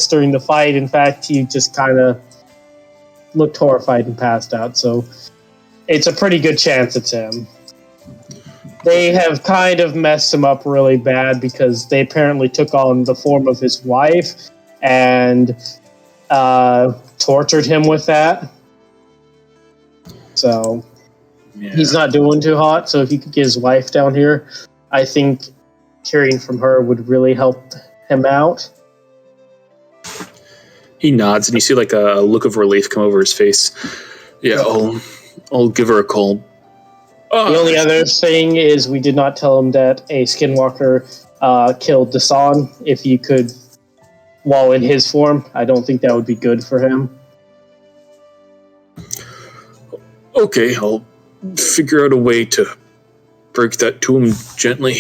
during the fight. In fact, he just kind of looked horrified and passed out. So it's a pretty good chance it's him. They have kind of messed him up really bad because they apparently took on the form of his wife and tortured him with that. So he's not doing too hot. So if you could get his wife down here, I think hearing from her would really help him out. He nods, and you see like a look of relief come over his face. Yeah, I'll give her a call. The only other thing is we did not tell him that a skinwalker killed Dasan. If you could, while in his form, I don't think that would be good for him. Okay, I'll figure out a way to break that to him gently.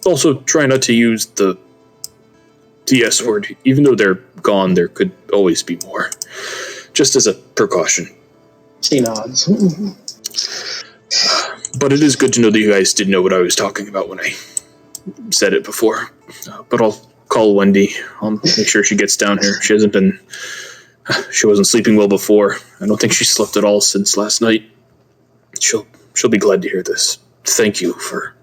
Also, try not to use the S word. Even though they're gone, there could always be more. Just as a precaution. She nods. But it is good to know that you guys did know what I was talking about when I said it before. But I'll call Wendy. I'll make sure she gets down here. She wasn't sleeping well before. I don't think she slept at all since last night. She'll be glad to hear this. Thank you for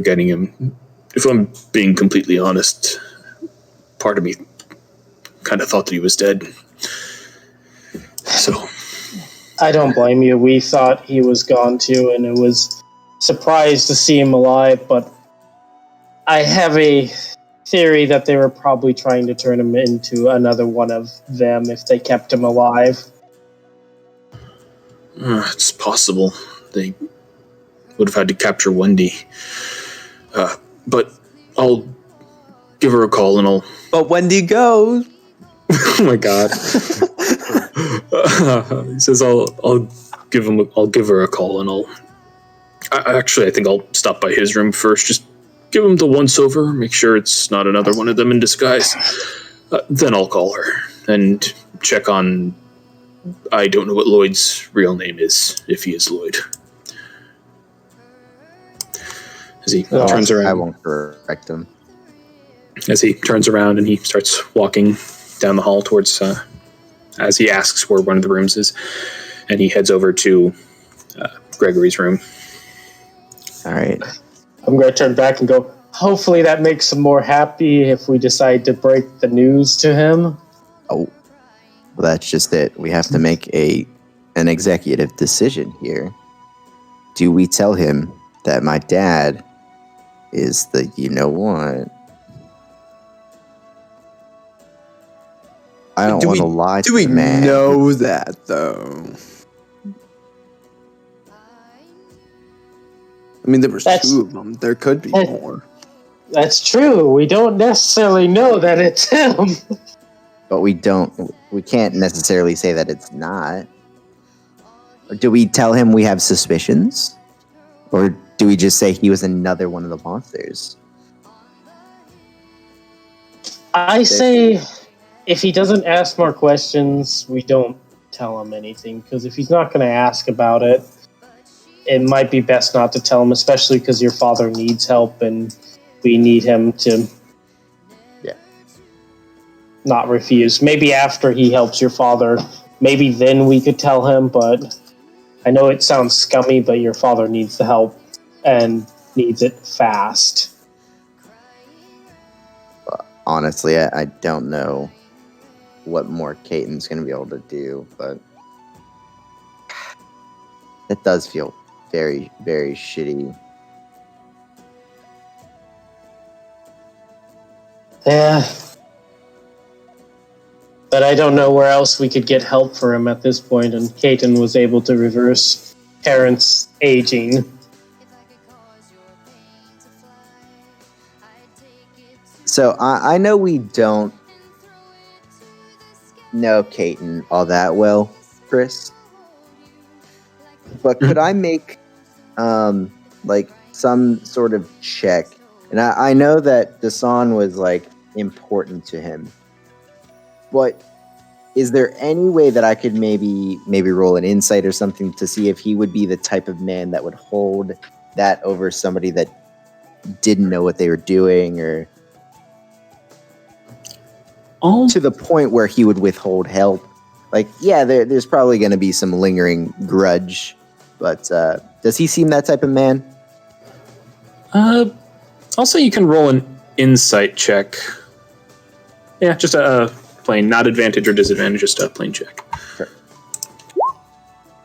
getting him. If I'm being completely honest, part of me kind of thought that he was dead. So I don't blame you. We thought he was gone too, and it was surprised to see him alive, but I have a theory that they were probably trying to turn him into another one of them if they kept him alive. It's possible. They would have had to capture Wendy. But I'll give her a call and I'll... But Wendy goes! Oh my god. He says I'll give her a call and I think I'll stop by his room first. Just give him the once over, make sure it's not another one of them in disguise. Then I'll call her and check on... I don't know what Lloyd's real name is, if he is Lloyd. As he turns around... I won't correct him. As he turns around and he starts walking down the hall towards... as he asks where one of the rooms is, and he heads over to Gregory's room. All right. I'm going to turn back and go, hopefully that makes him more happy if we decide to break the news to him. Oh, well, that's just it. We have to make an executive decision here. Do we tell him that my dad is the you-know-what? I don't want to lie to the man. Do we know that, though? I mean, there was two of them. There could be more. That's true. We don't necessarily know that it's him. But we can't necessarily say that it's not. Or do we tell him we have suspicions? Or do we just say he was another one of the monsters? I say... if he doesn't ask more questions, we don't tell him anything. Because if he's not going to ask about it, it might be best not to tell him, especially because your father needs help and we need him to not refuse. Maybe after he helps your father, maybe then we could tell him, but I know it sounds scummy, but your father needs the help and needs it fast. Honestly, I don't know what more Caton's going to be able to do, but it does feel very, very shitty. Yeah. But I don't know where else we could get help for him at this point, and Caton was able to reverse Terrence aging. So I know we don't know Caton all that well, Chris. But could I make like some sort of check? And I know that Dasan was like important to him. But is there any way that I could maybe roll an insight or something to see if he would be the type of man that would hold that over somebody that didn't know what they were doing? Or to the point where he would withhold help. Like, yeah, there's probably going to be some lingering grudge, but does he seem that type of man? I'll say you can roll an insight check. Yeah, just a plain, not advantage or disadvantage, just a plain check. Sure.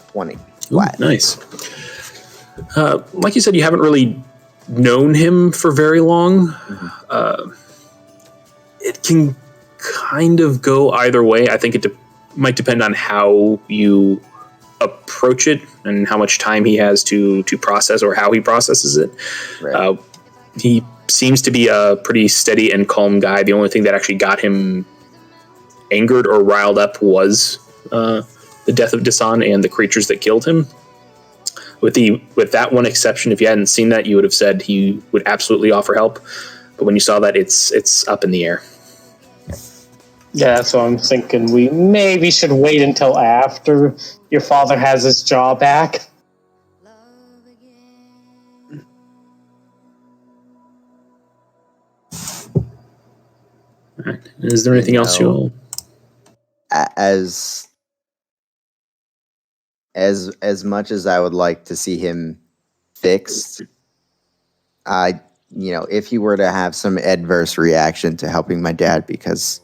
20. Ooh, nice. Like you said, you haven't really known him for very long. Mm-hmm. It can kind of go either way. I think it might depend on how you approach it and how much time he has to process or how he processes it. Right. He seems to be a pretty steady and calm guy. The only thing that actually got him angered or riled up was the death of Dasan and the creatures that killed him. With that one exception, if you hadn't seen that, you would have said he would absolutely offer help. But when you saw that, it's up in the air. Yeah, so I'm thinking we maybe should wait until after your father has his jaw back. All right. Is there anything else you'll... As much as I would like to see him fixed, if he were to have some adverse reaction to helping my dad because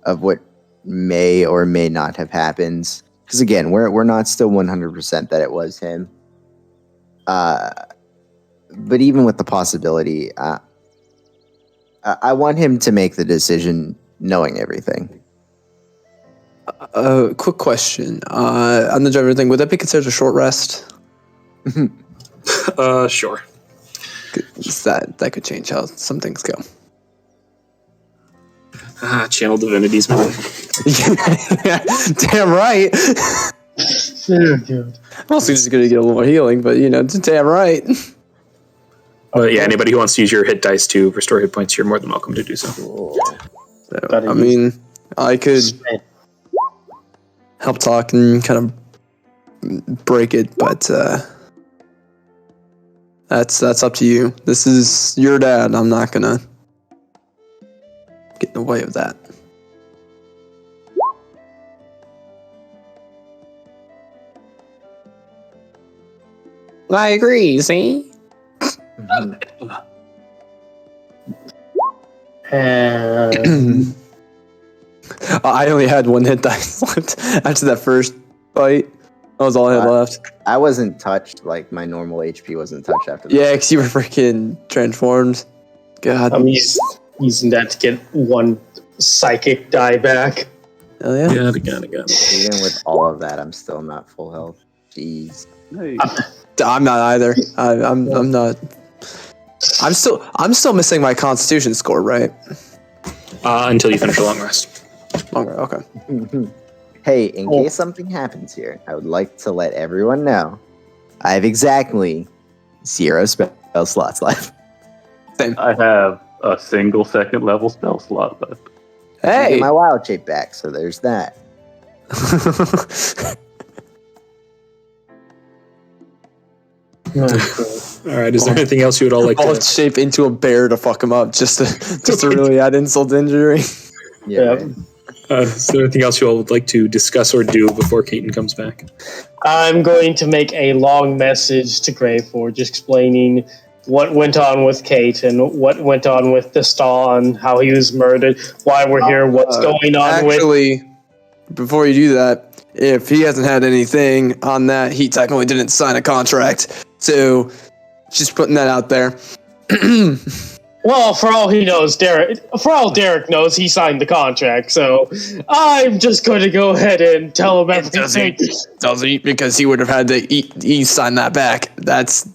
of what may or may not have happened, because again, we're not still 100% that it was him. But even with the possibility, I want him to make the decision knowing everything. Quick question. On the driver thing, would that be considered a short rest? Sure. That could change how some things go. Channel divinities, man. Damn right. Very good. I'm also just going to get a little more healing, but damn right. But yeah, anybody who wants to use your hit dice to restore hit points, you're more than welcome to do so. I could help talk and kind of break it, but that's up to you. This is your dad. I'm not gonna get in the way of that. I agree, see? I only had one hit dice left after that first fight. That was all I had left. I wasn't touched, like my normal HP wasn't touched after that. Yeah, because you were freaking transformed. God. I'm using that to get one psychic die back. Hell yeah. Got it. Even with all of that, I'm still not full health. Jeez. I'm not either. I'm not. I'm still missing my Constitution score, right? Until you finish a long rest. Longer, okay. Hey, in case something happens here, I would like to let everyone know I have exactly 0 spell slots left. Same. I have a single second level spell slot left. I Hey! get my wild shape back, so there's that. All right. Is there anything else you would all like I'll to... shape into a bear to fuck him up, just to really add insult to injury. Yeah. Yeah. Right. Is there anything else you all would like to discuss or do before Keaton comes back? I'm going to make a long message to Greyforge explaining what went on with Kate and what went on with Dastan, how he was murdered, why we're here, what's going on with... Actually, before you do that, if he hasn't had anything on that, he technically didn't sign a contract. So, just putting that out there. Well, for all he knows, Derek knows, he signed the contract, so I'm just going to go ahead and tell him everything. Doesn't because he would have had to he sign that back. That's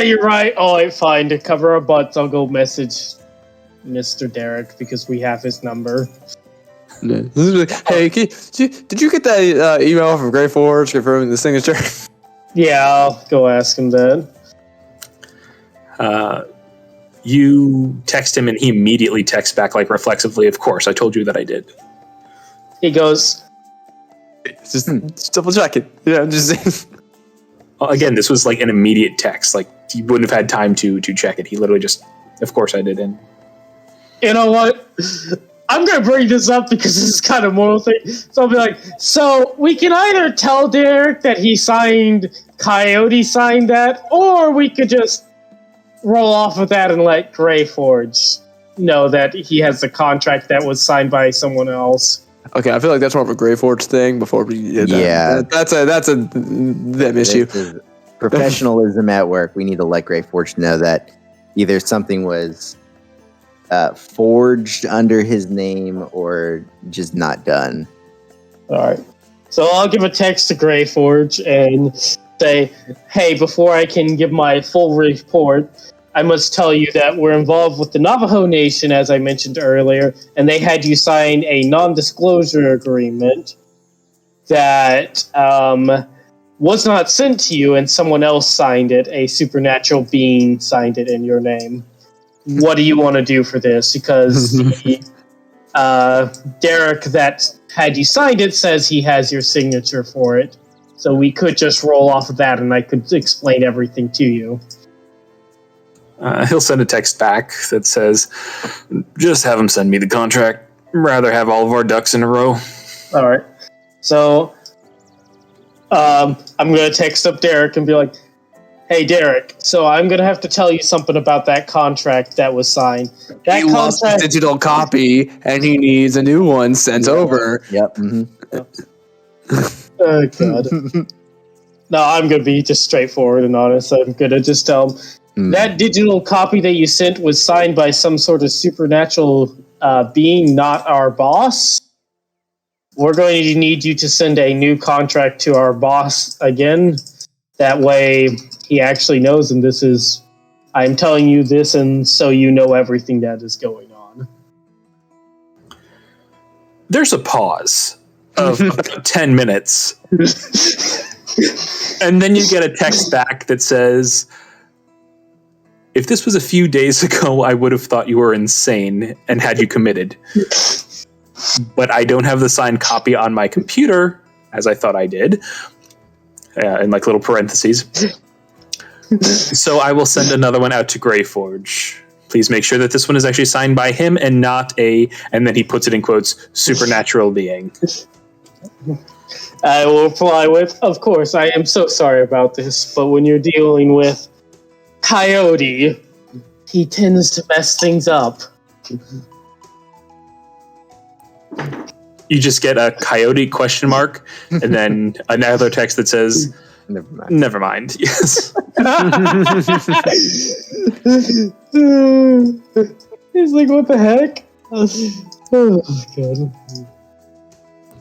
You're right. All right, fine. To cover our butts, I'll go message Mr. Derek because we have his number. Hey, did you get that email from Greyforge confirming the signature? Yeah, I'll go ask him that. You text him and he immediately texts back, like reflexively, of course, I told you that I did. He goes, Just double check it. Yeah, just Again, this was like an immediate text. Like, he wouldn't have had time to check it. He literally just, of course I did. And You know what? I'm going to bring this up because this is kind of moral thing. So I'll be like, so we can either tell Derek that he signed, Coyote signed that, or we could just roll off with that and let Greyforge know that he has a contract that was signed by someone else. okay. I feel like that's more of a Greyforge thing. Before we did that. Yeah. that's a them issue. This is professionalism at work. We need to let Greyforge know that either something was forged under his name or just not done. All right. So I'll give a text to Greyforge and say, hey, before I can give my full report, I must tell you that we're involved with the Navajo Nation, as I mentioned earlier, and they had you sign a non-disclosure agreement that was not sent to you, and someone else signed it. A supernatural being signed it in your name. What do you want to do for this? Because Derek that had you signed it says he has your signature for it. So we could just roll off of that and I could explain everything to you. he'll send a text back that says, just have him send me the contract. Rather have all of our ducks in a row. All right. So I'm going to text up Derek and be like, hey, Derek, so I'm going to have to tell you something about that contract that was signed. That He lost the digital copy, and he needs a new one sent over. Yep. Mm-hmm. Oh, God. No, I'm going to be just straightforward and honest. I'm going to just tell him, that digital copy that you sent was signed by some sort of supernatural being, not our boss. We're going to need you to send a new contract to our boss again. That way he actually knows, and this is, I'm telling you this, and so you know everything that is going on. There's a pause of about 10 minutes. And then you get a text back that says, if this was a few days ago, I would have thought you were insane and had you committed. But I don't have the signed copy on my computer, as I thought I did. In like little parentheses. So I will send another one out to Greyforge. Please make sure that this one is actually signed by him and not a, and then he puts it in quotes, supernatural being. I will reply with, of course, I am so sorry about this, but when you're dealing with Coyote, he tends to mess things up. You just get a Coyote question mark and then another text that says, never mind. Yes. He's like, what the heck? Oh, God.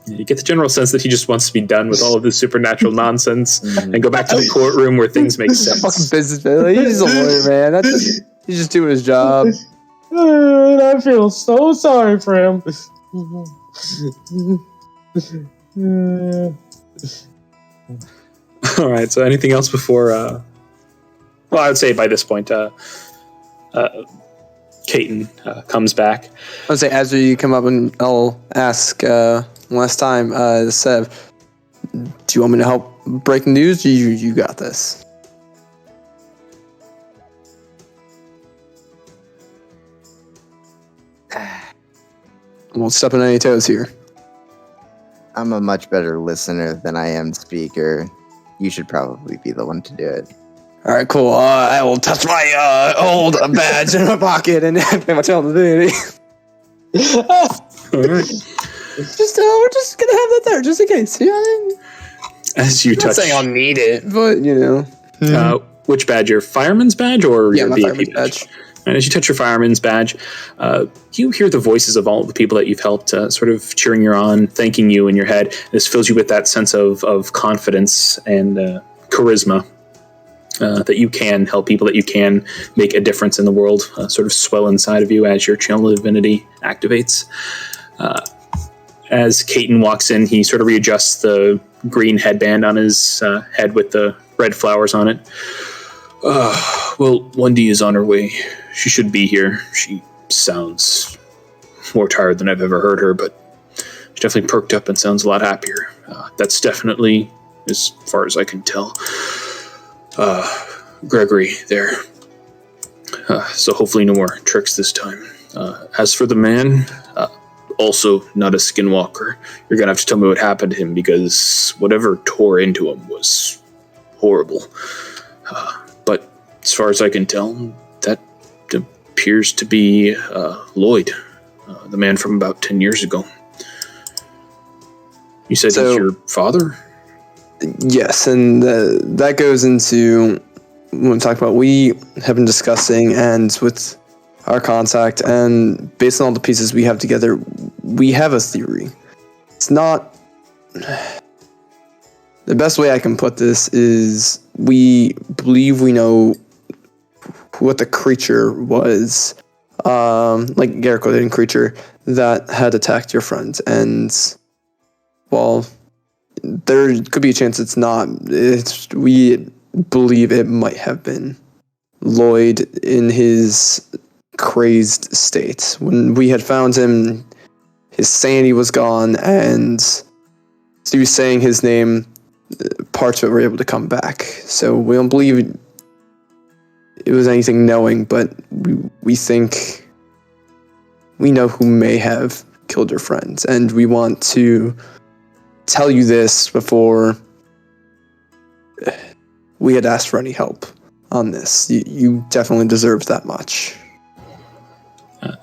You get the general sense that he just wants to be done with all of this supernatural nonsense and go back to the courtroom where things make sense. Fucking business man. He's a lawyer, man. He's just doing his job. And I feel so sorry for him. All right. So, anything else before? Well, I would say by this point, Caton comes back. I would say as you come up, and I'll ask last time, Sev, do you want me to help break the news? Or you got this. I won't step on any toes here. I'm a much better listener than I am speaker. You should probably be the one to do it. All right, cool. I will touch my old badge in my pocket and pay my tell ability. All right. We're just gonna have that there, just in case. You know, As you I'm not touch, saying I'll need it, but you know. which badge? Your fireman's badge or Yeah, your my VIP fireman's badge? badge. And as you touch your fireman's badge, you hear the voices of all of the people that you've helped, sort of cheering you on, thanking you in your head. This fills you with that sense of confidence and charisma that you can help people, that you can make a difference in the world, sort of swell inside of you as your channel divinity activates. As Caton walks in, he sort of readjusts the green headband on his head with the red flowers on it. Well, Wendy is on her way. She should be here. She sounds more tired than I've ever heard her, but she definitely perked up and sounds a lot happier. That's definitely, as far as I can tell, Gregory there. So hopefully no more tricks this time. As for the man, also not a skinwalker. You're going to have to tell me what happened to him, because whatever tore into him was horrible. But as far as I can tell, that appears to be Lloyd, the man from about 10 years ago. You said he's your father? Yes, and that goes into what I'm talking about. We have been discussing, and with our contact, and based on all the pieces we have together, we have a theory. It's not... The best way I can put this is we believe we know what the creature was, like Garrick creature that had attacked your friend, and well, there could be a chance it's not. We believe it might have been Lloyd in his crazed state. When we had found him, his sanity was gone, and through saying his name, parts of it were able to come back. So we don't believe it was anything knowing, but we think we know who may have killed your friends, and we want to tell you this before we had asked for any help on this. You definitely deserve that much.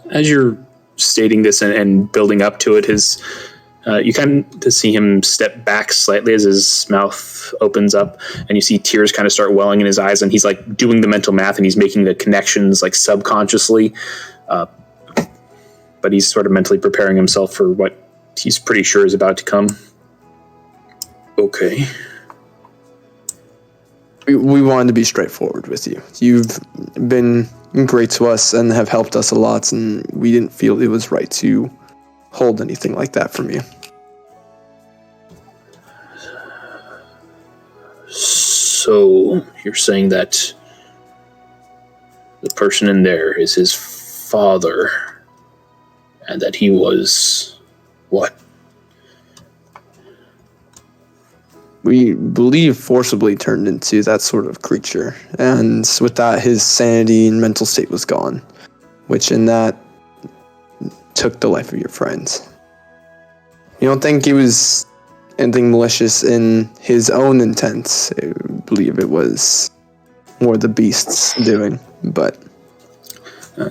As you're stating this and building up to it, you kind of see him step back slightly as his mouth opens up, and you see tears kind of start welling in his eyes, and he's like doing the mental math, and he's making the connections like subconsciously, but he's sort of mentally preparing himself for what he's pretty sure is about to come. Okay. We wanted to be straightforward with you. You've been great to us and have helped us a lot, and we didn't feel it was right to hold anything like that from you. So you're saying that the person in there is his father, and that he was what? We believe forcibly turned into that sort of creature, and with that, his sanity and mental state was gone, which in that took the life of your friend. You don't think he was anything malicious in his own intent? I believe it was more the beast's doing, but...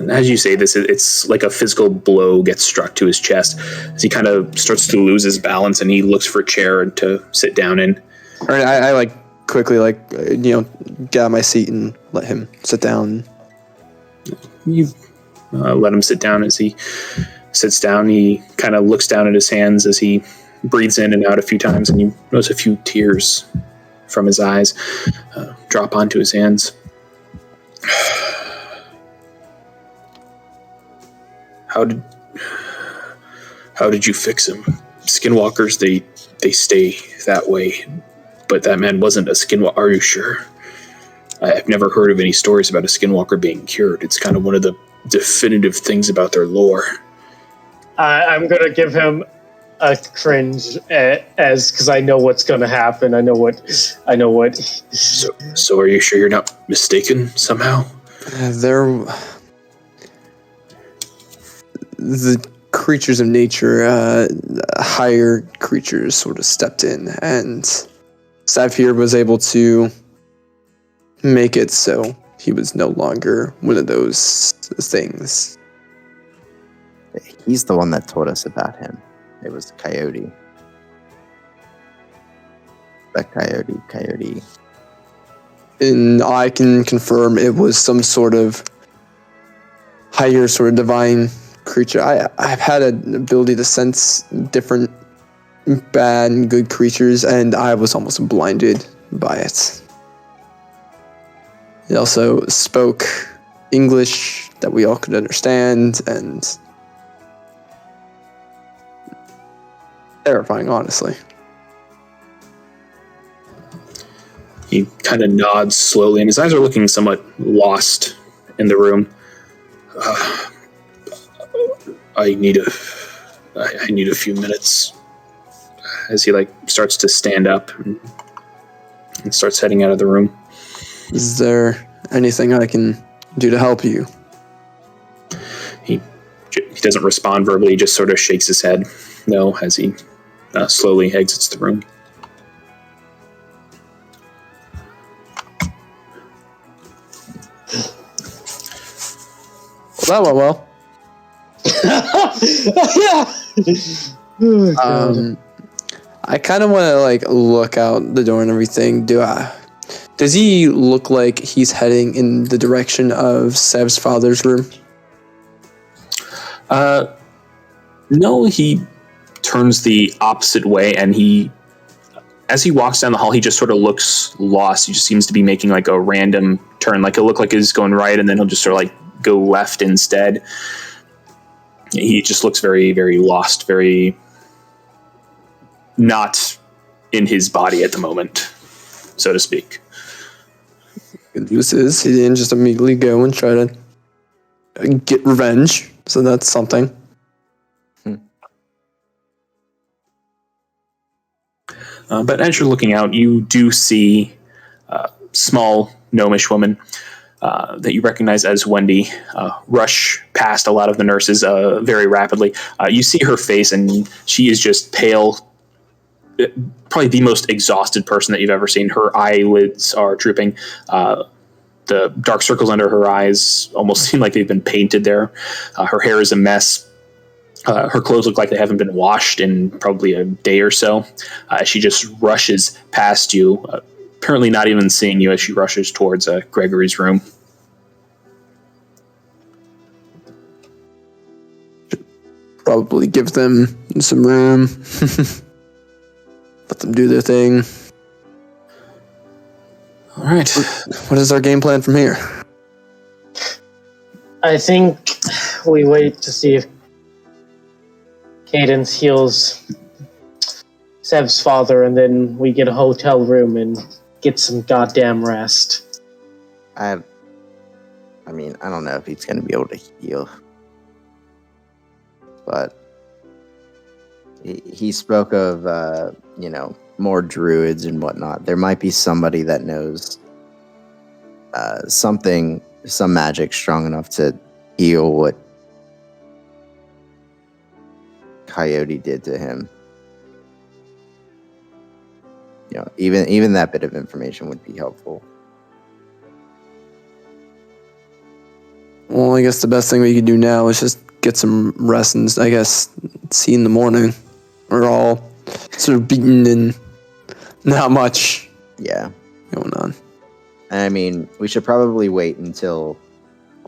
As you say this, it's like a physical blow gets struck to his chest as he kind of starts to lose his balance, and he looks for a chair to sit down in. All right, I like quickly get out of my seat and let him sit down. You let him sit down. As he sits down, he kind of looks down at his hands as he breathes in and out a few times, and you notice a few tears from his eyes drop onto his hands. How did you fix him? Skinwalkers, they stay that way, but that man wasn't a skinwalker. Are you sure? I've never heard of any stories about a skinwalker being cured. It's kind of one of the definitive things about their lore. I'm gonna give him a cringe as because I know what's gonna happen. I know what. So are you sure you're not mistaken somehow? The creatures of nature, higher creatures sort of stepped in, and Saphir was able to make it so he was no longer one of those things. He's the one that told us about him. It was Coyote. That Coyote. And I can confirm it was some sort of higher sort of divine creature. I've had an ability to sense different bad and good creatures, and I was almost blinded by it. It also spoke English that we all could understand, and terrifying, honestly. He kind of nods slowly, and his eyes are looking somewhat lost in the room. I need a few minutes. as he starts to stand up and starts heading out of the room. Is there anything I can do to help you? He doesn't respond verbally, he just sort of shakes his head no as he slowly exits the room. Well, that went well. I kind of want to look out the door and everything. Does he look like he's heading in the direction of Sev's father's room? No, he turns the opposite way, and as he walks down the hall, he just sort of looks lost. He just seems to be making a random turn. It'll look like he's going right, and then he'll just sort of go left instead. He just looks very, very lost, very not in his body at the moment, so to speak. Good news is he didn't just immediately go and try to get revenge, so that's something. But as you're looking out, you do see a small gnomish woman that you recognize as Wendy rush past a lot of the nurses very rapidly. You see her face, and she is just pale, probably the most exhausted person that you've ever seen. Her eyelids are drooping. The dark circles under her eyes almost seem like they've been painted there. Her hair is a mess. Her clothes look like they haven't been washed in probably a day or so. She just rushes past you, apparently not even seeing you as she rushes towards Gregory's room. Probably give them some room. Let them do their thing. All right. What is our game plan from here? I think we wait to see if Cadence heals Sev's father, and then we get a hotel room and get some goddamn rest. I mean, I don't know if he's going to be able to heal. But he spoke of, more druids and whatnot. There might be somebody that knows some magic strong enough to heal what Coyote did to him. Even that bit of information would be helpful. Well, I guess the best thing we could do now is just get some rest and, I guess, see in the morning. We're all sort of beaten and not much going on. I mean, we should probably wait until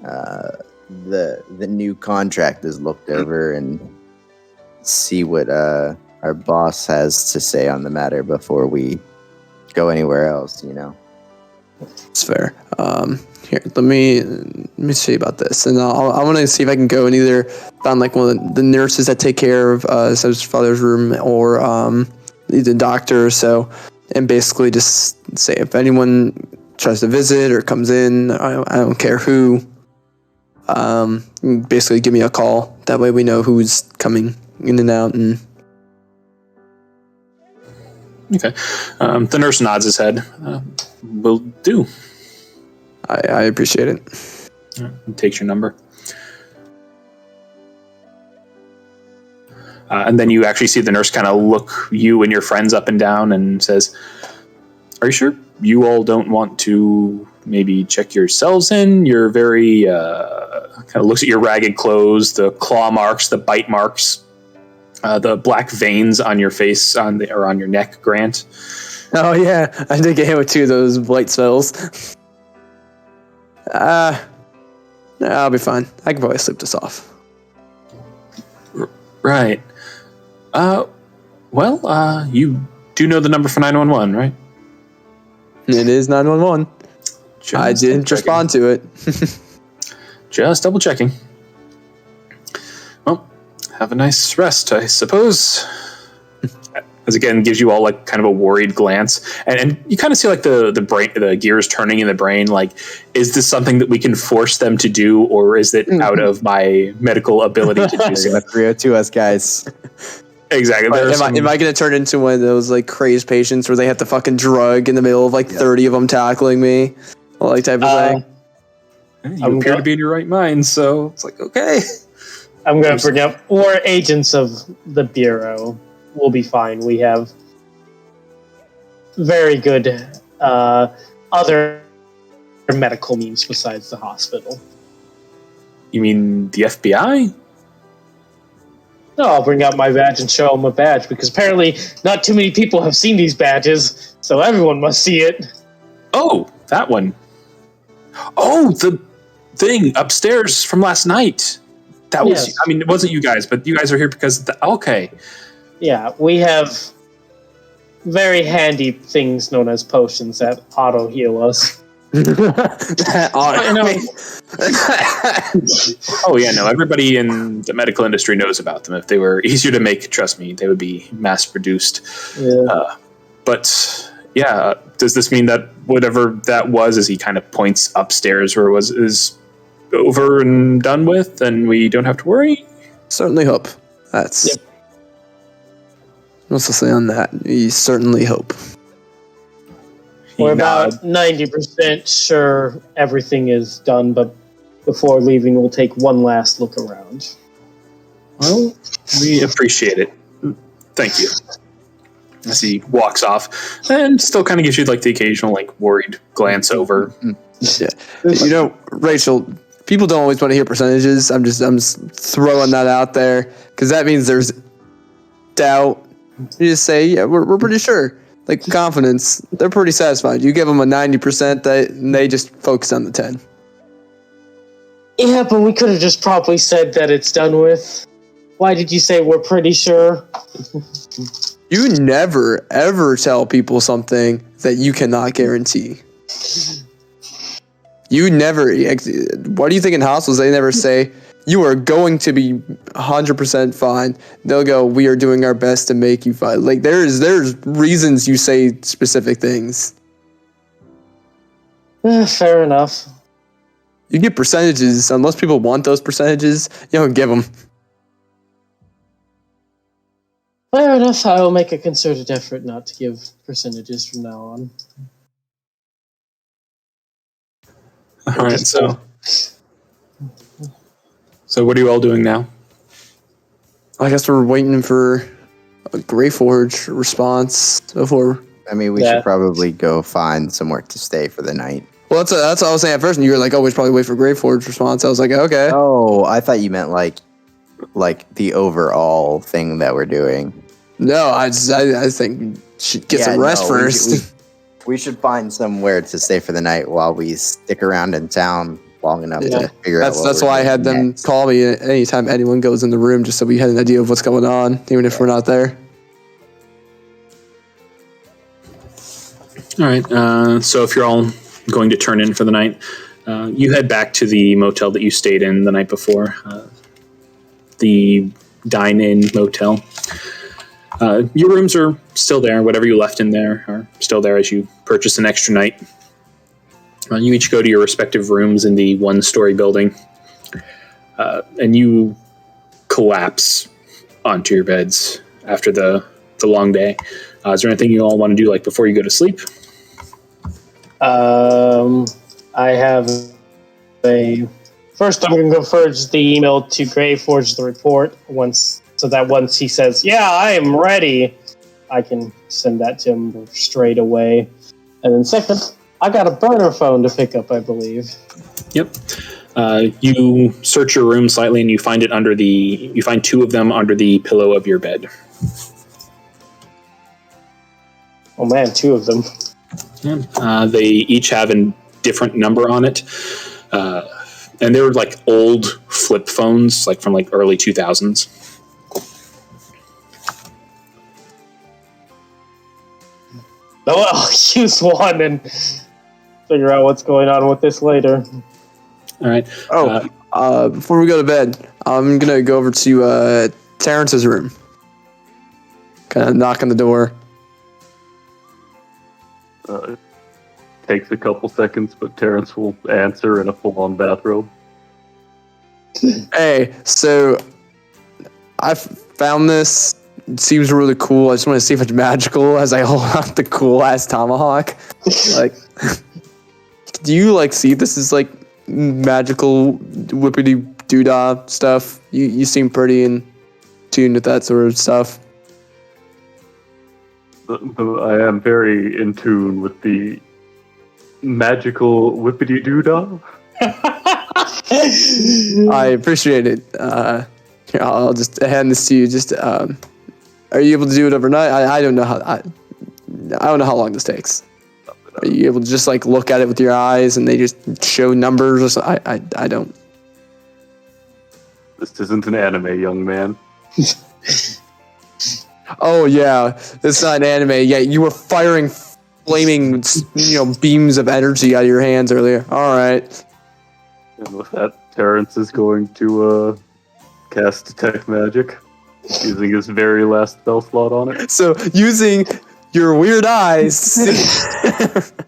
the new contract is looked over and see what our boss has to say on the matter before we go anywhere else, It's fair. Here, let me see about this, and I want to see if I can go and either find one of the nurses that take care of Seb's father's room, or the doctor or so, and basically just say if anyone tries to visit or comes in, I don't care who. Basically, give me a call. That way, we know who's coming in and out. And Okay. The nurse nods his head. Will do. I appreciate it. Right, takes your number. And then you actually see the nurse kind of look you and your friends up and down and says, "Are you sure you all don't want to maybe check yourselves in? You're very, kind of looks at your ragged clothes, the claw marks, the bite marks, the black veins on your face, on your neck, Grant." Oh yeah, I did get hit with 2 of those blight spells. I'll be fine. I can probably sleep this off. Right. Well, you do know the number for 911, right? It is 911. I didn't respond to it. Just double checking. Well, have a nice rest, I suppose. As again gives you all kind of a worried glance, and you kind of see the gears turning in the brain. Is this something that we can force them to do, or is it out of my medical ability to do so? They're gonna 302 us, guys. Exactly. But am I going to turn into one of those like crazed patients where they have to fucking drug in the middle of like 30 of them tackling me, like type of thing? You appear to be in your right mind, so it's like, okay. I'm going to bring up, or agents of the Bureau will be fine. We have very good other medical means besides the hospital. You mean the FBI? No, I'll bring out my badge and show them a badge, because apparently not too many people have seen these badges, so everyone must see it. Oh, that one. Oh, the thing upstairs from last night. That was, Yes. I mean, it wasn't you guys, but you guys are here because, okay. Yeah, we have very handy things known as potions that auto-heal us. Oh, yeah, no, everybody in the medical industry knows about them. If they were easier to make, trust me, they would be mass-produced. Yeah. But, yeah, does this mean that whatever that was, as he kind of points upstairs where it was, is over and done with, and we don't have to worry? Certainly hope. That's... Yep. What's to say on that? We certainly hope. We're He about nods. 90% sure everything is done, but before leaving, we'll take one last look around. Well, we appreciate it. Thank you. As he walks off, and still kind of gives you like the occasional like worried glance over. Yeah. You know, Rachel, people don't always want to hear percentages. I'm just throwing that out there because that means there's doubt. You just say, yeah, we're pretty sure. Like confidence, they're pretty satisfied. You give them a 90%, they just focus on the 10. Yeah, but we could have just probably said that it's done with. Why did you say we're pretty sure? You never ever tell people something that you cannot guarantee. You never. What do you think in hospitals? They never say you are going to be 100% fine. They'll go, we are doing our best to make you fine. Like there's reasons you say specific things. Fair enough. You get percentages unless people want those percentages. You don't give them. Fair enough. I will make a concerted effort not to give percentages from now on. All right, so what are you all doing now? I guess we're waiting for a Greyforge response before. I mean, we should probably go find somewhere to stay for the night. Well, that's what I was saying at first, and you were like, "Oh, we should probably wait for Greyforge response." I was like, "Okay." Oh, I thought you meant like the overall thing that we're doing. No, I think we should get some rest first. We should find somewhere to stay for the night while we stick around in town long enough to figure out. That's why I had them call me anytime anyone goes in the room, just so we had an idea of what's going on, even if we're not there. All right. So if you're all going to turn in for the night, you head back to the motel that you stayed in the night before, the dine-in motel. Your rooms are still there. Whatever you left in there are still there as you purchase an extra night. You each go to your respective rooms in the one-story building, and you collapse onto your beds after the long day. Is there anything you all want to do, like before you go to sleep? I have First, I'm going to go forge the email to Greyforge the report so that once he says, "Yeah, I am ready," I can send that to him straight away. And then second, I got a burner phone to pick up, I believe. Yep. You search your room slightly, and you find you find two of them under the pillow of your bed. Oh man, two of them. Yeah. They each have a different number on it. And they were like old flip phones, like from like early 2000s. Oh, I'll use one and figure out what's going on with this later. All right. Before we go to bed, I'm gonna go over to Terrence's room. Kind of knock on the door. Takes a couple seconds, but Terrence will answer in a full-on bathrobe. Hey, so I found this seems really cool. I just want to see if it's magical as I hold out the cool ass tomahawk. Like, do you like see this is like magical whippity doodah stuff? You seem pretty in tune with that sort of stuff. I am very in tune with the magical whippity doodah. I appreciate it. Here, I'll just hand this to you. Just are you able to do it overnight? I don't know how I don't know how long this takes. Are you able to just like look at it with your eyes and they just show numbers or something? I don't. This isn't an anime, young man. Oh yeah, it's not an anime. Yeah, you were firing flaming, beams of energy out of your hands earlier. All right. And with that, Terrence is going to cast Detect Magic, using his very last spell slot on it. So using your weird eyes.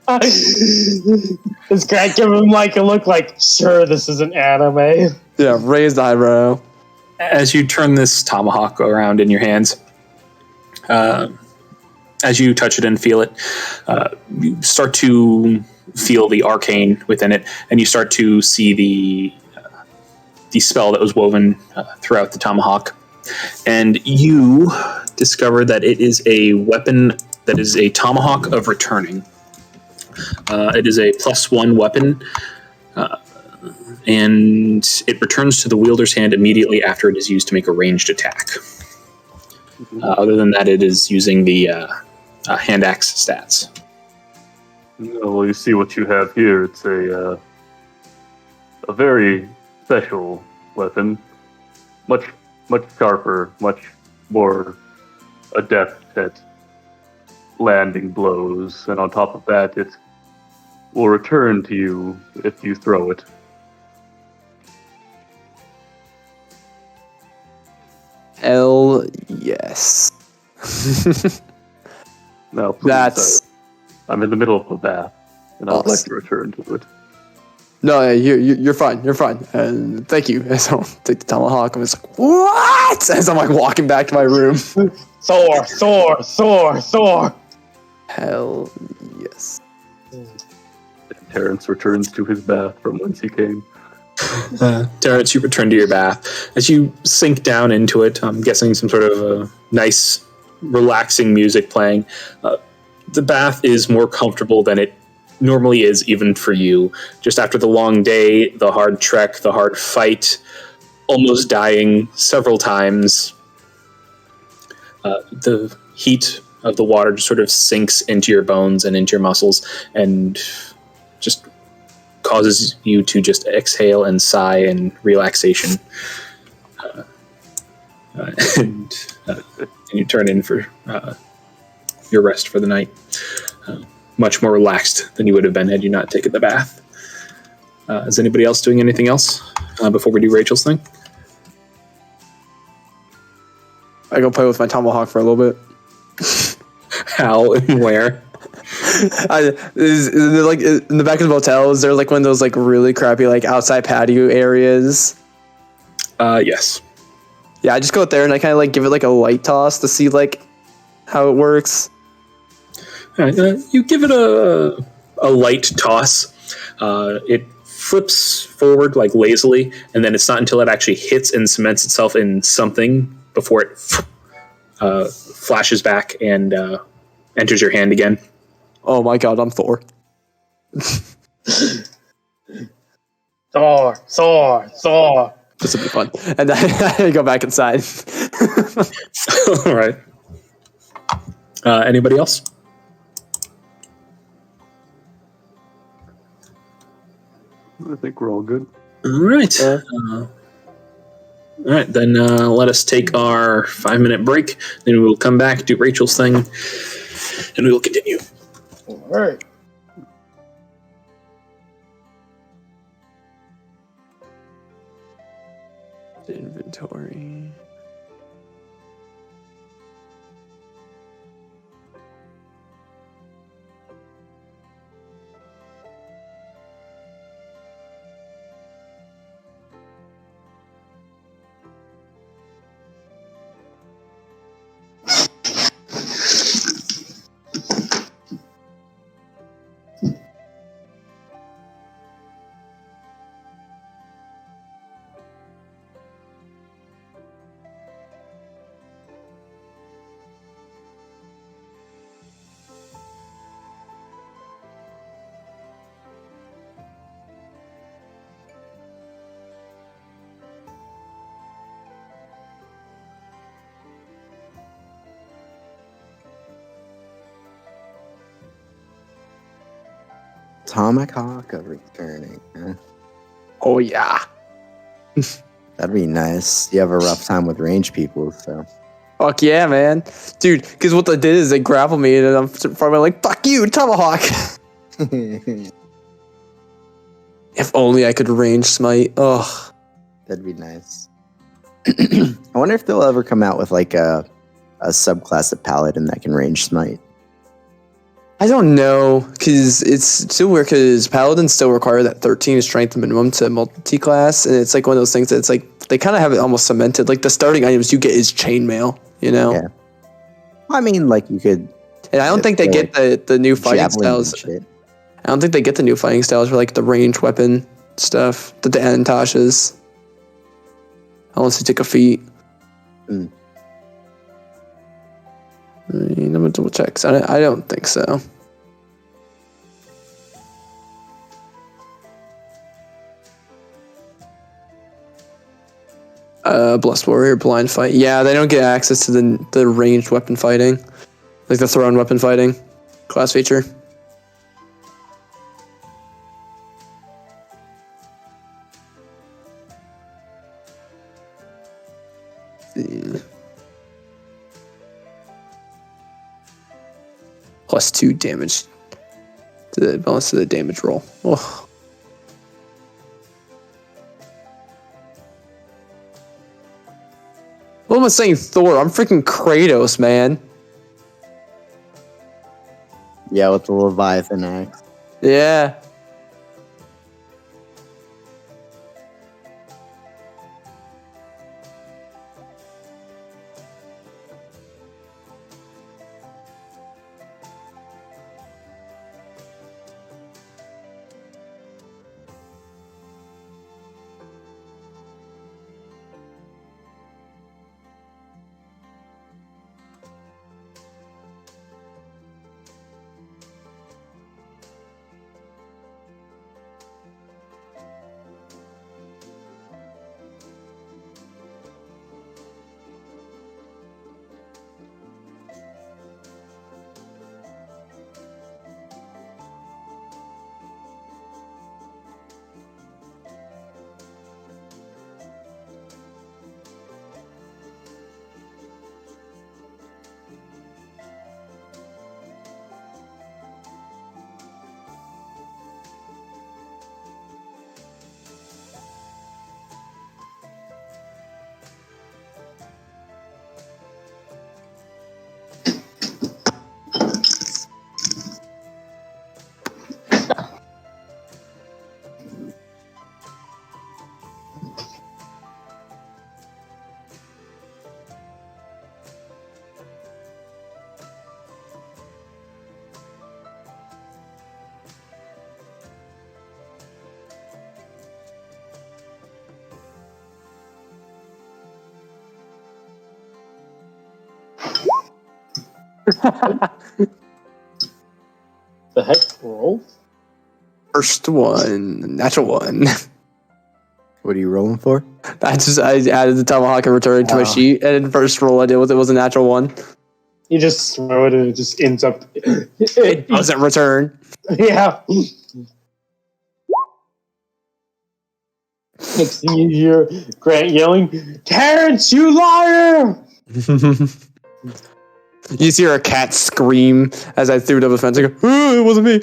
Does Grant give him like a look like, sure, this is an anime? Yeah, raised eyebrow. As you turn this tomahawk around in your hands, as you touch it and feel it, you start to feel the arcane within it, and you start to see the spell that was woven throughout the tomahawk. And you discover that it is a weapon that is a tomahawk of returning. It is a +1 weapon, and it returns to the wielder's hand immediately after it is used to make a ranged attack. Other than that, it is using the hand axe stats. Well, you see what you have here. It's a very special weapon, much sharper, much more adept at landing blows, and on top of that, it will return to you if you throw it. Hell yes. Now, please, That's I'm in the middle of a bath, and I'd like awesome. to return to it. No, yeah, you're fine. You're fine. And thank you. As I'll take the tomahawk, I'm just like, what? As I'm like walking back to my room. Thor. Hell yes. Terrence returns to his bath from whence he came. Terrence, you return to your bath. As you sink down into it, I'm guessing some sort of nice, relaxing music playing. The bath is more comfortable than it normally is, even for you. Just after the long day, the hard trek, the hard fight, almost dying several times, the heat of the water just sort of sinks into your bones and into your muscles and just causes you to just exhale and sigh in relaxation. And you turn in for your rest for the night. Much more relaxed than you would have been had you not taken the bath. Is anybody else doing anything else before we do Rachel's thing? I go play with my tomahawk for a little bit. How and where? Is there like in the back of the motel? Is there like one of those like really crappy like outside patio areas? Yes. Yeah, I just go out there and I kind of like give it like a light toss to see like how it works. All right, you give it a light toss. It flips forward like lazily, and then it's not until it actually hits and cements itself in something before it flashes back and enters your hand again. Oh my god, I'm Thor. Thor. This will be fun. And then I go back inside. All right. Anybody else? I think we're all good. All right. All right, then let us take our 5-minute break. Then we will come back, do Rachel's thing, and we will continue. All right. Inventory. Tomahawk returning. Huh? Oh yeah. That'd be nice. You have a rough time with range people, so. Fuck yeah, man. Dude, because what they did is they grappled me and I'm probably like, fuck you, Tomahawk. If only I could range smite. Ugh. That'd be nice. I wonder if they'll ever come out with like a subclass of paladin that can range smite. I don't know, because it's still weird, because paladins still require that 13 strength minimum to multi-class, and it's like one of those things that it's like, they kind of have it almost cemented. Like, the starting items you get is chainmail, you know? Yeah. I mean, like, you could... And I don't think they get the new fighting styles. Shit. I don't think they get the new fighting styles for, like, the range weapon stuff that the Anantash's. Unless you take a feat. Mm. I'm gonna double check. 'Cause I don't think so. Blessed Warrior, Blind Fight. Yeah, they don't get access to the ranged weapon fighting. Like the thrown weapon fighting class feature. +2 damage to the bonus to the damage roll. Oh. What am I saying, Thor? I'm freaking Kratos, man. Yeah, with the Leviathan axe. Yeah. The heck, roll? First one, natural one. What are you rolling for? I added the Tomahawk and returned to my sheet, and the first roll I did with it was a natural one. You just throw it and it just ends up. It doesn't return. Yeah. Next thing you hear Grant yelling, "Terrence, you liar!" You see a cat scream as I threw it over the fence. I go, "Oh, it wasn't me."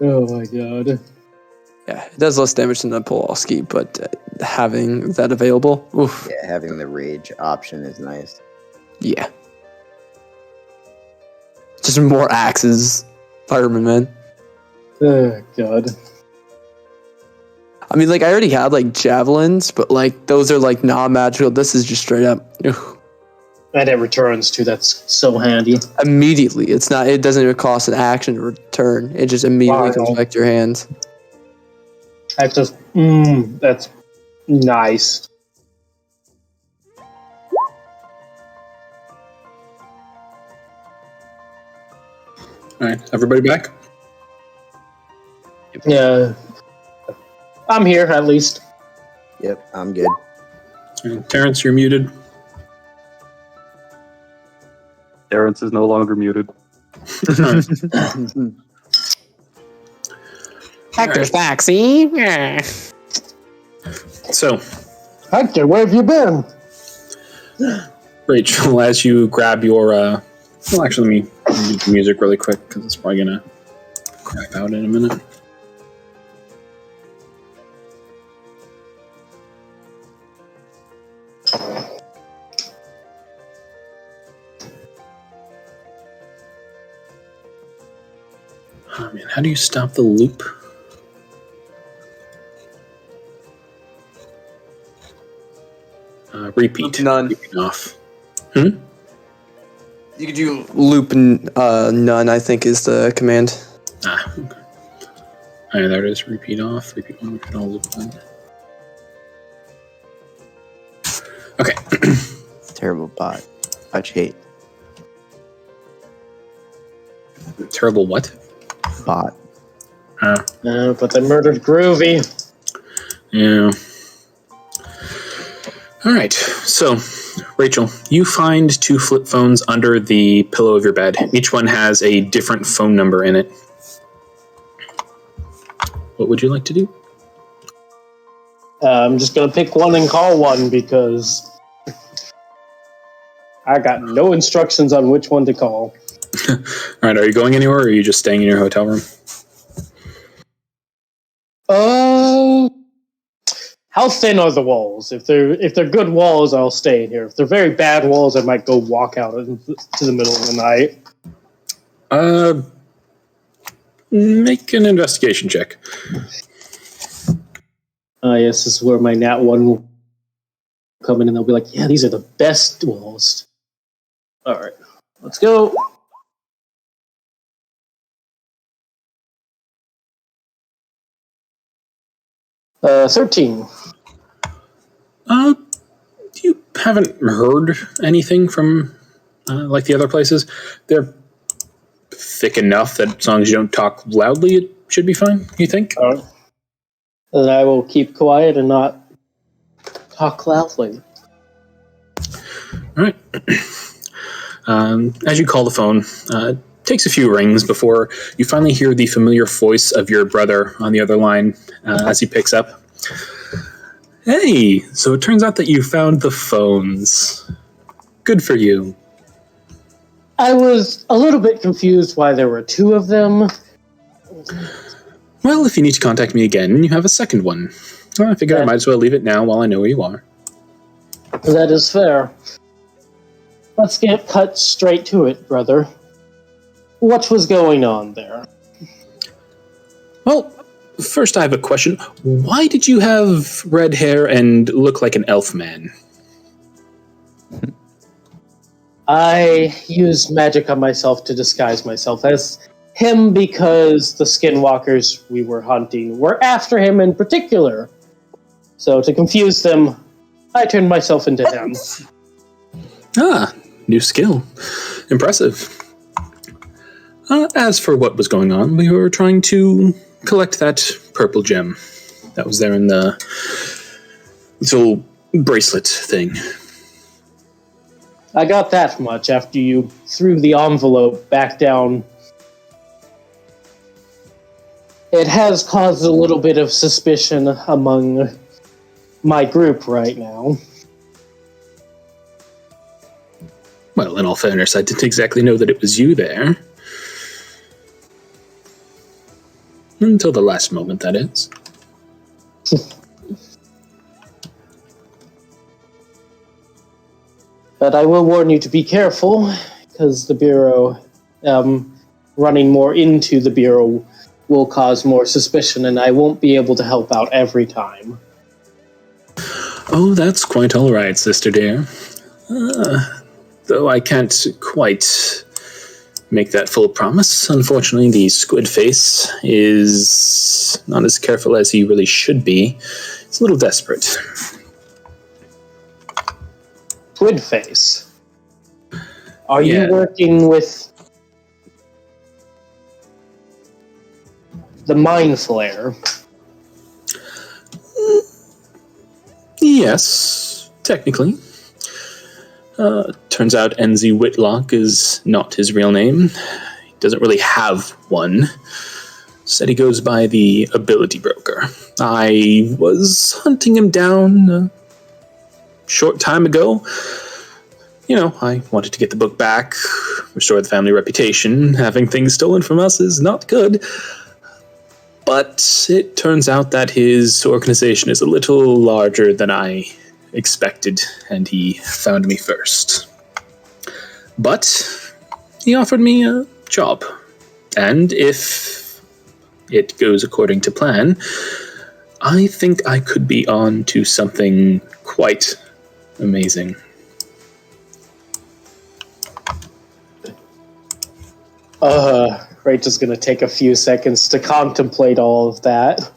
Oh my god. Yeah, it does less damage than the Pulaski, but having that available, oof, Yeah, having the rage option is nice. yeah. Just more axes, fireman, man. Oh god. I mean, like, I already had, like, javelins, but, like, those are, like, non-magical. This is just straight up. Ugh. And it returns too. That's so handy. Immediately. It doesn't even cost an action to return. It just immediately Wow. comes back to your hands. That's just, that's nice. All right, everybody back? Yeah. I'm here, at least. Yep, I'm good. And Terrence, you're muted. Terrence is no longer muted. Hector's back, see? So, Hector, where have you been? Rachel, as you grab your, well, actually, let me do the music really quick because it's probably gonna crap out in a minute. Oh man, how do you stop the loop? Repeat. None. Repeat off. You could do loop none, I think, is the command. Okay. Alright, there it is. Repeat off. Repeat one. Repeat all. Loop one. Okay. Terrible bot. Touch hate. Terrible what? Bot. But they murdered Groovy. Yeah. Alright, so, Rachel, you find 2 flip phones under the pillow of your bed. Each one has a different phone number in it. What would you like to do? I'm just gonna pick one and call one because I got no instructions on which one to call. Alright, are you going anywhere, or are you just staying in your hotel room? How thin are the walls? If they're good walls, I'll stay in here. If they're very bad walls, I might go walk out into the middle of the night. Make an investigation check. Yes, this is where my nat 1 will come in and they'll be like, yeah, these are the best walls. Alright, let's go. Uh, 13. You haven't heard anything from, like the other places. They're thick enough that as long as you don't talk loudly, it should be fine, you think? Then I will keep quiet and not talk loudly. All right. As you call the phone, it takes a few rings before you finally hear the familiar voice of your brother on the other line as he picks up. Hey, so it turns out that you found the phones. Good for you. I was a little bit confused why there were 2 of them. Well, if you need to contact me again, you have a second one. Well, I figured I might as well leave it now while I know where you are. That is fair. Let's get cut straight to it, brother. What was going on there? Well, first I have a question. Why did you have red hair and look like an elf man? I used magic on myself to disguise myself as him because the skinwalkers we were hunting were after him in particular. So to confuse them, I turned myself into him. Ah, new skill. Impressive. As for what was going on, we were trying to collect that purple gem that was there in the little bracelet thing. I got that much after you threw the envelope back down. It has caused a little bit of suspicion among my group right now. Well, in all fairness, I didn't exactly know that it was you there. Until the last moment, that is. But I will warn you to be careful, because the Bureau, running more into the Bureau will cause more suspicion, and I won't be able to help out every time. Oh, that's quite all right, sister dear. Though I can't quite make that full promise. Unfortunately, the squid face is not as careful as he really should be. It's a little desperate. Squid face. Are Yeah. you working with the Mind Flare? Yes, technically. Turns out NZ Whitlock is not his real name. He doesn't really have one. Said he goes by the Ability Broker. I was hunting him down a short time ago. I wanted to get the book back, restore the family reputation. Having things stolen from us is not good. But it turns out that his organization is a little larger than I expected, and he found me first. But he offered me a job. And if it goes according to plan, I think I could be on to something quite amazing. Rachel's gonna take a few seconds to contemplate all of that.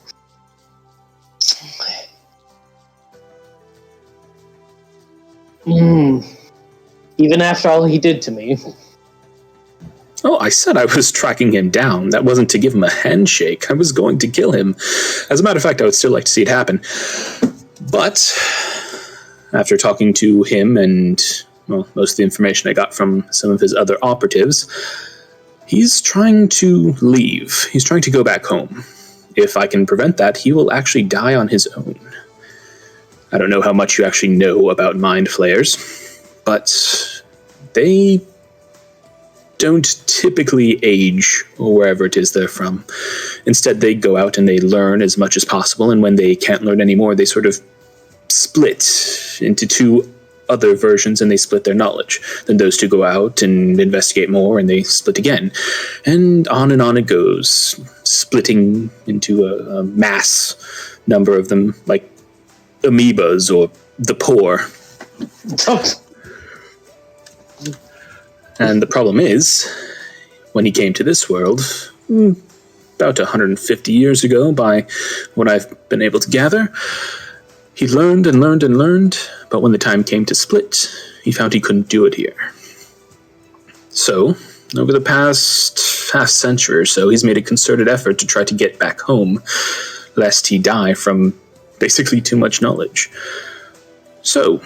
Even after all he did to me. Oh, I said I was tracking him down. That wasn't to give him a handshake. I was going to kill him. As a matter of fact, I would still like to see it happen. But after talking to him and, most of the information I got from some of his other operatives, he's trying to leave. He's trying to go back home. If I can prevent that, he will actually die on his own. I don't know how much you actually know about mind flayers, but they don't typically age wherever it is they're from. Instead, they go out and they learn as much as possible, and when they can't learn anymore, they sort of split into two other versions and they split their knowledge. Then those two go out and investigate more and they split again. And on it goes, splitting into a mass number of them, like amoebas or the poor. And the problem is, when he came to this world, about 150 years ago, by what I've been able to gather, he learned and learned and learned, but when the time came to split, he found he couldn't do it here. So, over the past half century or so, he's made a concerted effort to try to get back home, lest he die from basically too much knowledge. So,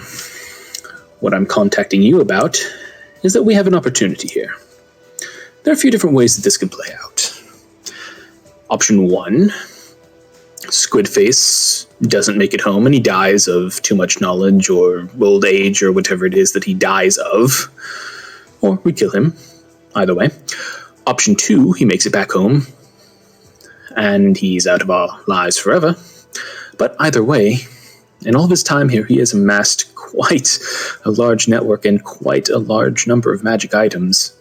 what I'm contacting you about is that we have an opportunity here. There are a few different ways that this could play out. Option 1, Squidface doesn't make it home and he dies of too much knowledge or old age or whatever it is that he dies of. Or we kill him. Either way. Option 2, he makes it back home and he's out of our lives forever. But either way, in all of his time here, he has amassed quite a large network and quite a large number of magic items.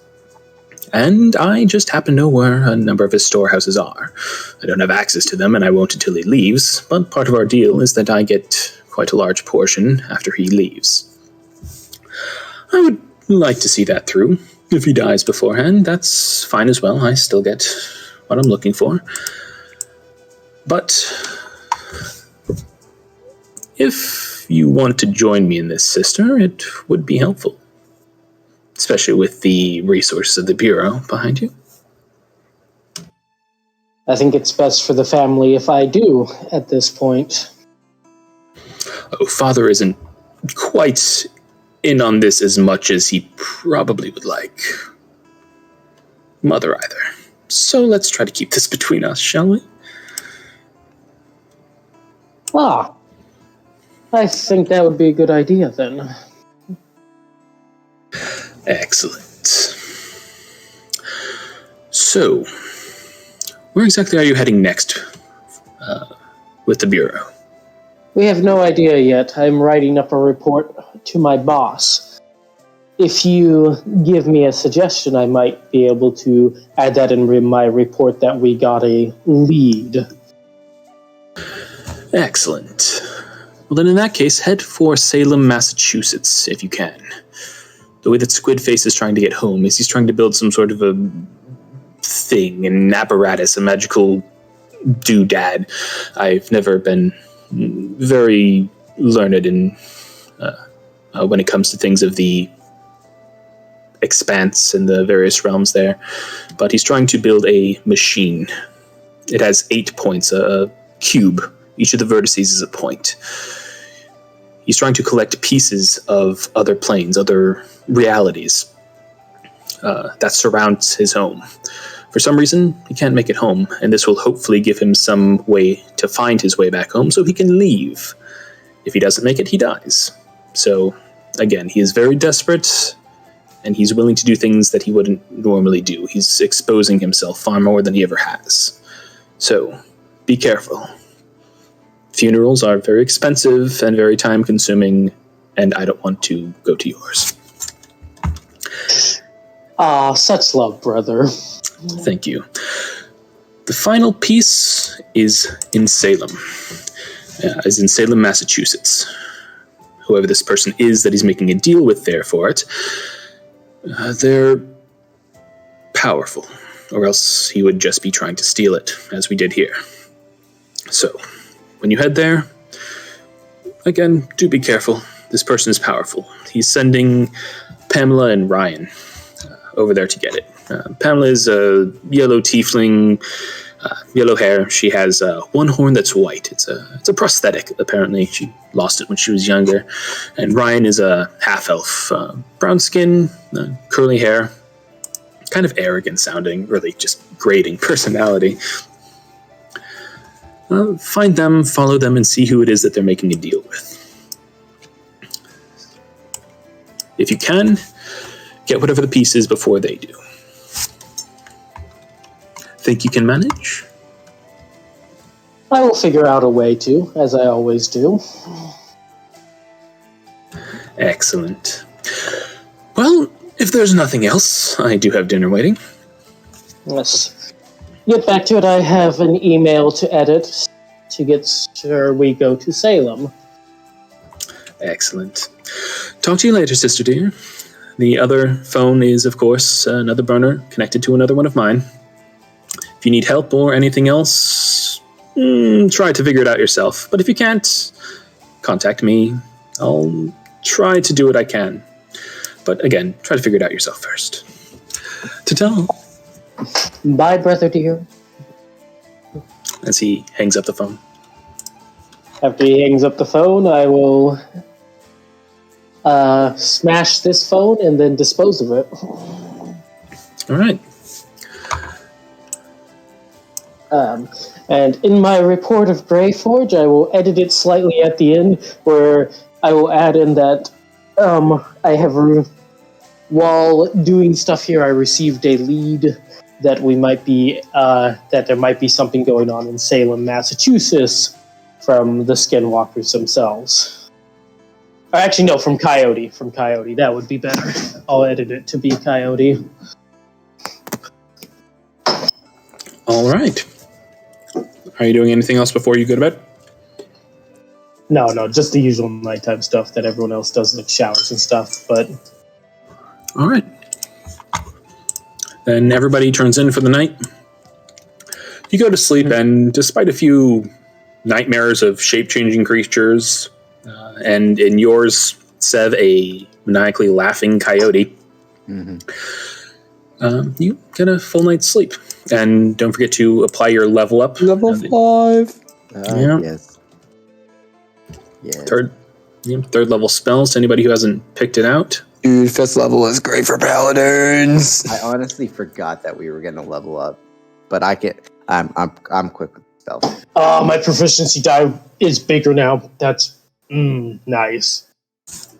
And I just happen to know where a number of his storehouses are. I don't have access to them, and I won't until he leaves, but part of our deal is that I get quite a large portion after he leaves. I would like to see that through. If he dies beforehand, that's fine as well. I still get what I'm looking for. But if you want to join me in this, sister, it would be helpful. Especially with the resources of the Bureau behind you. I think it's best for the family if I do at this point. Oh, Father isn't quite in on this as much as he probably would like. Mother either. So let's try to keep this between us, shall we? I think that would be a good idea then. Excellent. So, where exactly are you heading next with the Bureau? We have no idea yet. I'm writing up a report to my boss. If you give me a suggestion, I might be able to add that in my report that we got a lead. Excellent. Well, then in that case, head for Salem, Massachusetts, if you can. The way that Squidface is trying to get home is he's trying to build some sort of a thing, an apparatus, a magical doodad. I've never been very learned in when it comes to things of the expanse and the various realms there. But he's trying to build a machine. It has 8 points, a cube. Each of the vertices is a point. He's trying to collect pieces of other planes, other realities. that surrounds his home. For some reason, he can't make it home, and this will hopefully give him some way to find his way back home so he can leave. If he doesn't make it, he dies. So, again, he is very desperate, and he's willing to do things that he wouldn't normally do. He's exposing himself far more than he ever has. So, be careful. Funerals are very expensive and very time-consuming, and I don't want to go to yours. Ah, such love, brother. Thank you. The final piece is in Salem. Is in Salem, Massachusetts. Whoever this person is that he's making a deal with there for it, they're powerful, or else he would just be trying to steal it, as we did here. So, when you head there, again, do be careful. This person is powerful. He's sending Pamela and Ryan over there to get it. Pamela is a yellow tiefling, yellow hair. She has one horn that's white. It's a prosthetic, apparently. She lost it when she was younger. And Ryan is a half-elf. Brown skin, curly hair, kind of arrogant sounding, really just grating personality. Find them, follow them, and see who it is that they're making a deal with. If you can, get whatever the piece is before they do. Think you can manage? I will figure out a way to, as I always do. Excellent. Well, if there's nothing else, I do have dinner waiting. Let's get back to it. I have an email to edit to get sure we go to Salem. Excellent. Talk to you later, sister dear. The other phone is, of course, another burner connected to another one of mine. If you need help or anything else, try to figure it out yourself. But if you can't, contact me. I'll try to do what I can. But again, try to figure it out yourself first. Ta-ta. Bye, brother dear. As he hangs up the phone. After he hangs up the phone, I will smash this phone and then dispose of it. All right. And in my report of Greyforge, I will edit it slightly at the end, where I will add in that I have, while doing stuff here, I received a lead that we might be, that there might be something going on in Salem, Massachusetts, from the Skinwalkers themselves. Or actually, no, from Coyote. From Coyote, that would be better. I'll edit it to be Coyote. All right. Are you doing anything else before you go to bed? No, just the usual nighttime stuff that everyone else does, like showers and stuff, but... All right. Then everybody turns in for the night. You go to sleep, and despite a few nightmares of shape-changing creatures, and in yours, Sev, a maniacally laughing coyote, you get a full night's sleep. And don't forget to apply your level up. Level 5. Yeah. Yes. Yes. Third level spells to anybody who hasn't picked it out. Dude, 5th level is great for paladins. I honestly forgot that we were going to level up, but I'm quick with stealth. Oh, my proficiency die is bigger now. That's nice.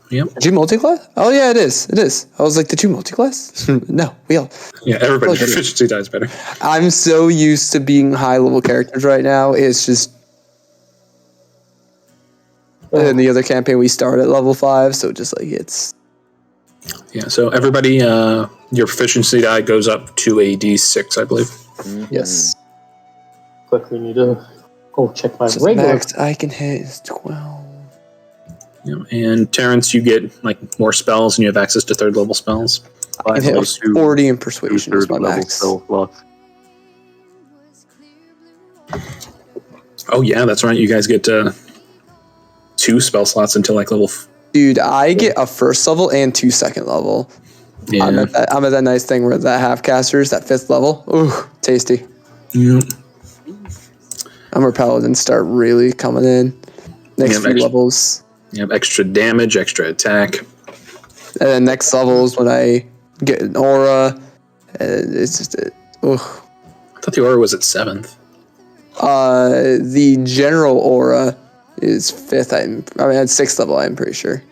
Yep. Did you multi-class? Oh yeah, it is. It is. I was like, did you multi-class? No, we all. Yeah, everybody's proficiency dies better. I'm so used to being high-level characters right now. It's just in the other campaign we start at level 5, so just like it's. Yeah. So everybody, your proficiency die goes up to a D6, I believe. Yes. Quickly need to go check my So the regular. max I can hit is 12. Yeah. And Terrence, you get like more spells, and you have access to third level spells. I can hit 40 in persuasion is my max. spell slots. Oh yeah, that's right. You guys get 2 spell slots until like level. Dude, I get a 1st level and 2 2nd level. Yeah. I'm at that nice thing where that half casters, that 5th level. Ooh, tasty. Yeah. I'm where paladins start really coming in. Next few levels. You have extra damage, extra attack. And then next level is when I get an aura. It's just, ugh. I thought the aura was at 7th. The general aura is 5th. At 6th level, I'm pretty sure.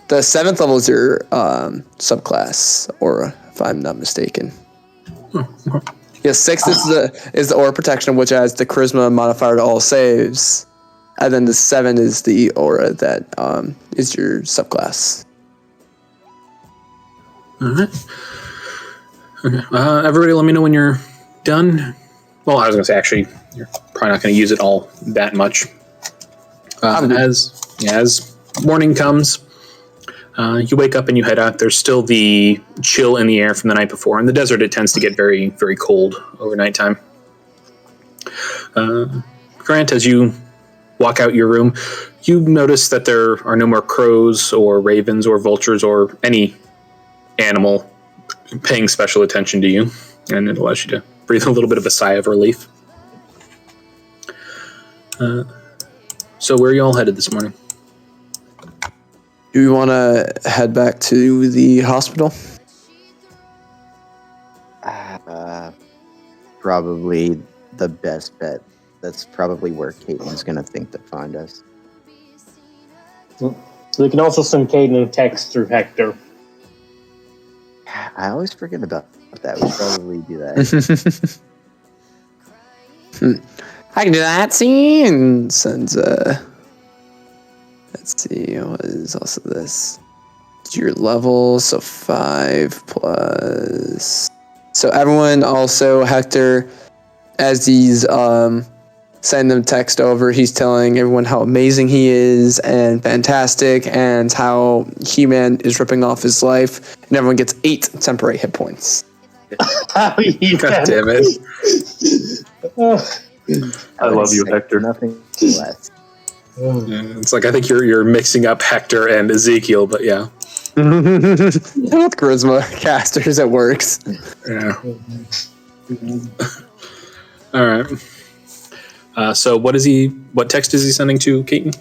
The 7th level is your subclass aura, if I'm not mistaken. Yeah, 6th is the aura protection, which adds the charisma modifier to all saves, and then the 7 is the aura that is your subclass. All right. Okay. Everybody, let me know when you're done. Well, I was gonna say actually, you're probably not gonna use it all that much. As morning comes, you wake up and you head out. There's still the chill in the air from the night before. In the desert, it tends to get very, very cold over nighttime. Grant, as you walk out your room, you notice that there are no more crows or ravens or vultures or any animal paying special attention to you, and it allows you to breathe a little bit of a sigh of relief. So where are you all headed this morning? Do you want to head back to the hospital? Probably the best bet. That's probably where Caitlin's going to think to find us. So we can also send Caden a text through Hector. I always forget about that. We should probably do that. I can do that. See, and sends let's see, what is also this? It's your level, so 5 plus. So everyone also, Hector, as he's sending them text over, he's telling everyone how amazing he is and fantastic, and how He-Man is ripping off his life, and everyone gets 8 temporary hit points. God damn it. I love you, Hector. Nothing less. Yeah, it's like I think you're mixing up Hector and Ezekiel, but yeah. With charisma casters, it works. Yeah. All right. So what text is he sending to Keaton?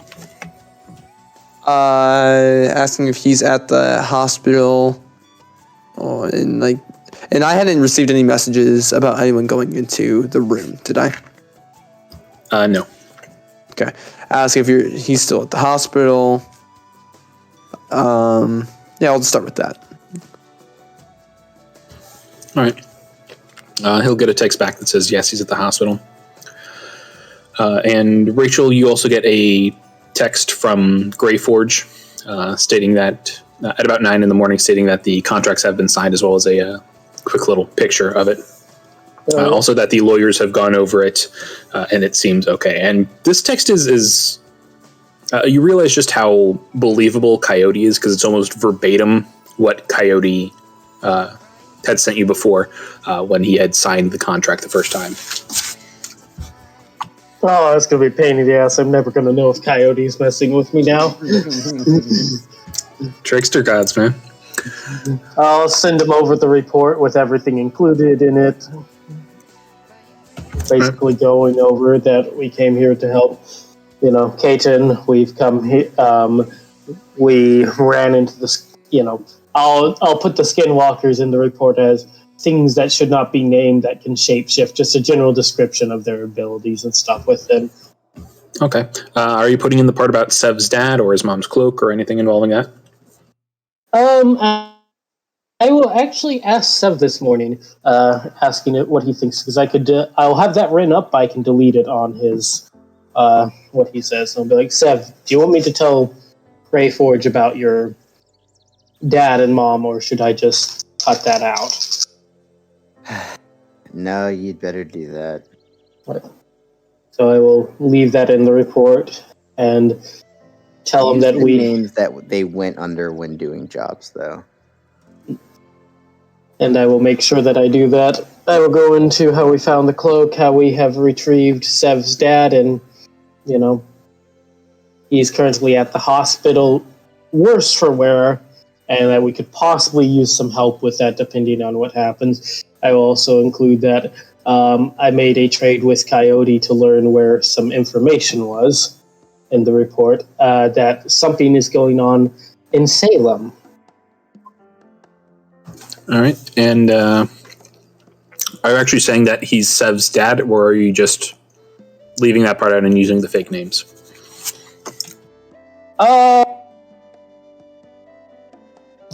Asking if he's at the hospital. And I hadn't received any messages about anyone going into the room, did I? No. Okay. Ask if he's still at the hospital. Yeah, I'll just start with that. All right. He'll get a text back that says, yes, he's at the hospital. And Rachel, you also get a text from Greyforge stating that at about 9 in the morning, stating that the contracts have been signed, as well as a quick little picture of it. Also that the lawyers have gone over it, and it seems okay. And this text is you realize just how believable Coyote is, because it's almost verbatim what Coyote had sent you before when he had signed the contract the first time. Oh, that's going to be a pain in the ass. I'm never going to know if Coyote's messing with me now. Trickster gods, man. I'll send him over the report with everything included in it. Basically going over that we came here to help, Caton. We've come here, we ran into this, I'll put the skinwalkers in the report as things that should not be named that can shapeshift, just a general description of their abilities and stuff with them. Okay. Are you putting in the part about Sev's dad or his mom's cloak or anything involving that? I will actually ask Sev this morning, asking it what he thinks, because I'll have that written up, but I can delete it on his, what he says. I'll be like, Sev, do you want me to tell Greyforge about your dad and mom, or should I just cut that out? No, you'd better do that. So I will leave that in the report and tell them that names that they went under when doing jobs, though. And I will make sure that I do that. I will go into how we found the cloak, how we have retrieved Sev's dad, and, he's currently at the hospital, worse for wear, and that we could possibly use some help with that depending on what happens. I will also include that I made a trade with Coyote to learn where some information was in the report, that something is going on in Salem. All right. And are you actually saying that he's Sev's dad, or are you just leaving that part out and using the fake names? I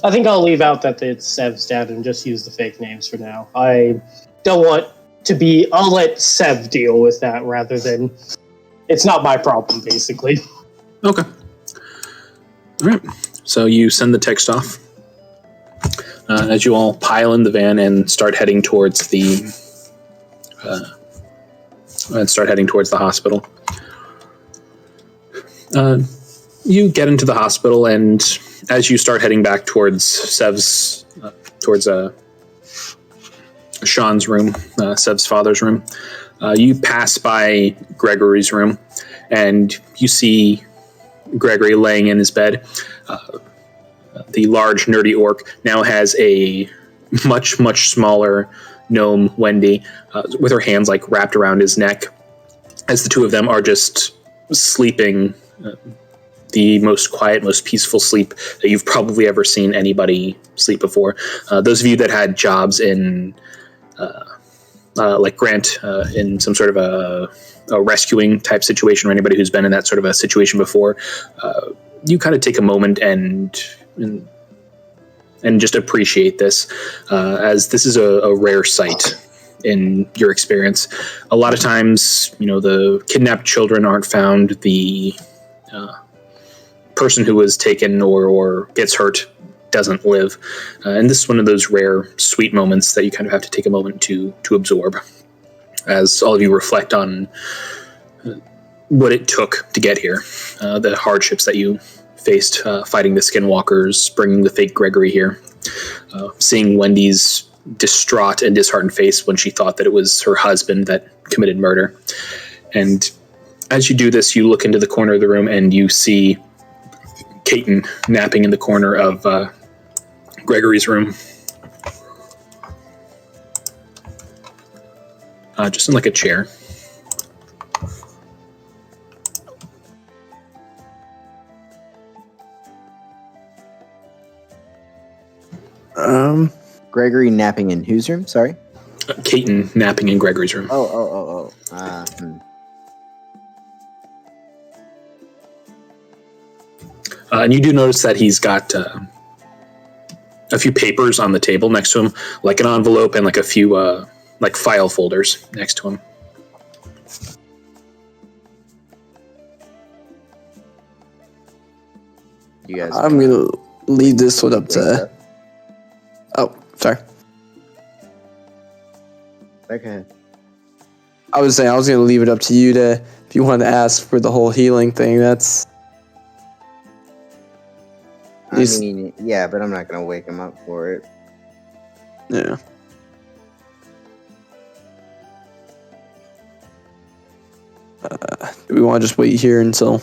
think I'll leave out that it's Sev's dad and just use the fake names for now. I don't want to be... I'll let Sev deal with that rather than... It's not my problem, basically. Okay. All right. So you send the text off. As you all pile in the van and start heading towards the hospital. You get into the hospital, and as you start heading back towards Sev's, towards Sean's room, Sev's father's room, you pass by Gregory's room, and you see Gregory laying in his bed. The large, nerdy orc now has a much, much smaller gnome, Wendy, with her hands like wrapped around his neck, as the two of them are just sleeping the most quiet, most peaceful sleep that you've probably ever seen anybody sleep before. Those of you that had jobs in, like Grant, in some sort of a rescuing type situation, or anybody who's been in that sort of a situation before, you kind of take a moment and just appreciate this, as this is a rare sight in your experience. A lot of times, the kidnapped children aren't found. The person who was taken or gets hurt doesn't live. And this is one of those rare, sweet moments that you kind of have to take a moment to absorb, as all of you reflect on what it took to get here, the hardships that you faced fighting the skinwalkers, bringing the fake Gregory here, seeing Wendy's distraught and disheartened face when she thought that it was her husband that committed murder. And as you do this, you look into the corner of the room and you see Caton napping in the corner of Gregory's room. Just in like a chair. Gregory napping in whose room? Sorry? Caton napping in Gregory's room. And you do notice that he's got a few papers on the table next to him, like an envelope and like a few like file folders next to him. You guys. I'm gonna leave this one up to. Oh, sorry. Okay. I was saying I was gonna leave it up to you to, if you wanted to ask for the whole healing thing. That's. I mean, yeah, but I'm not gonna wake him up for it. Yeah. Do we want to just wait here until?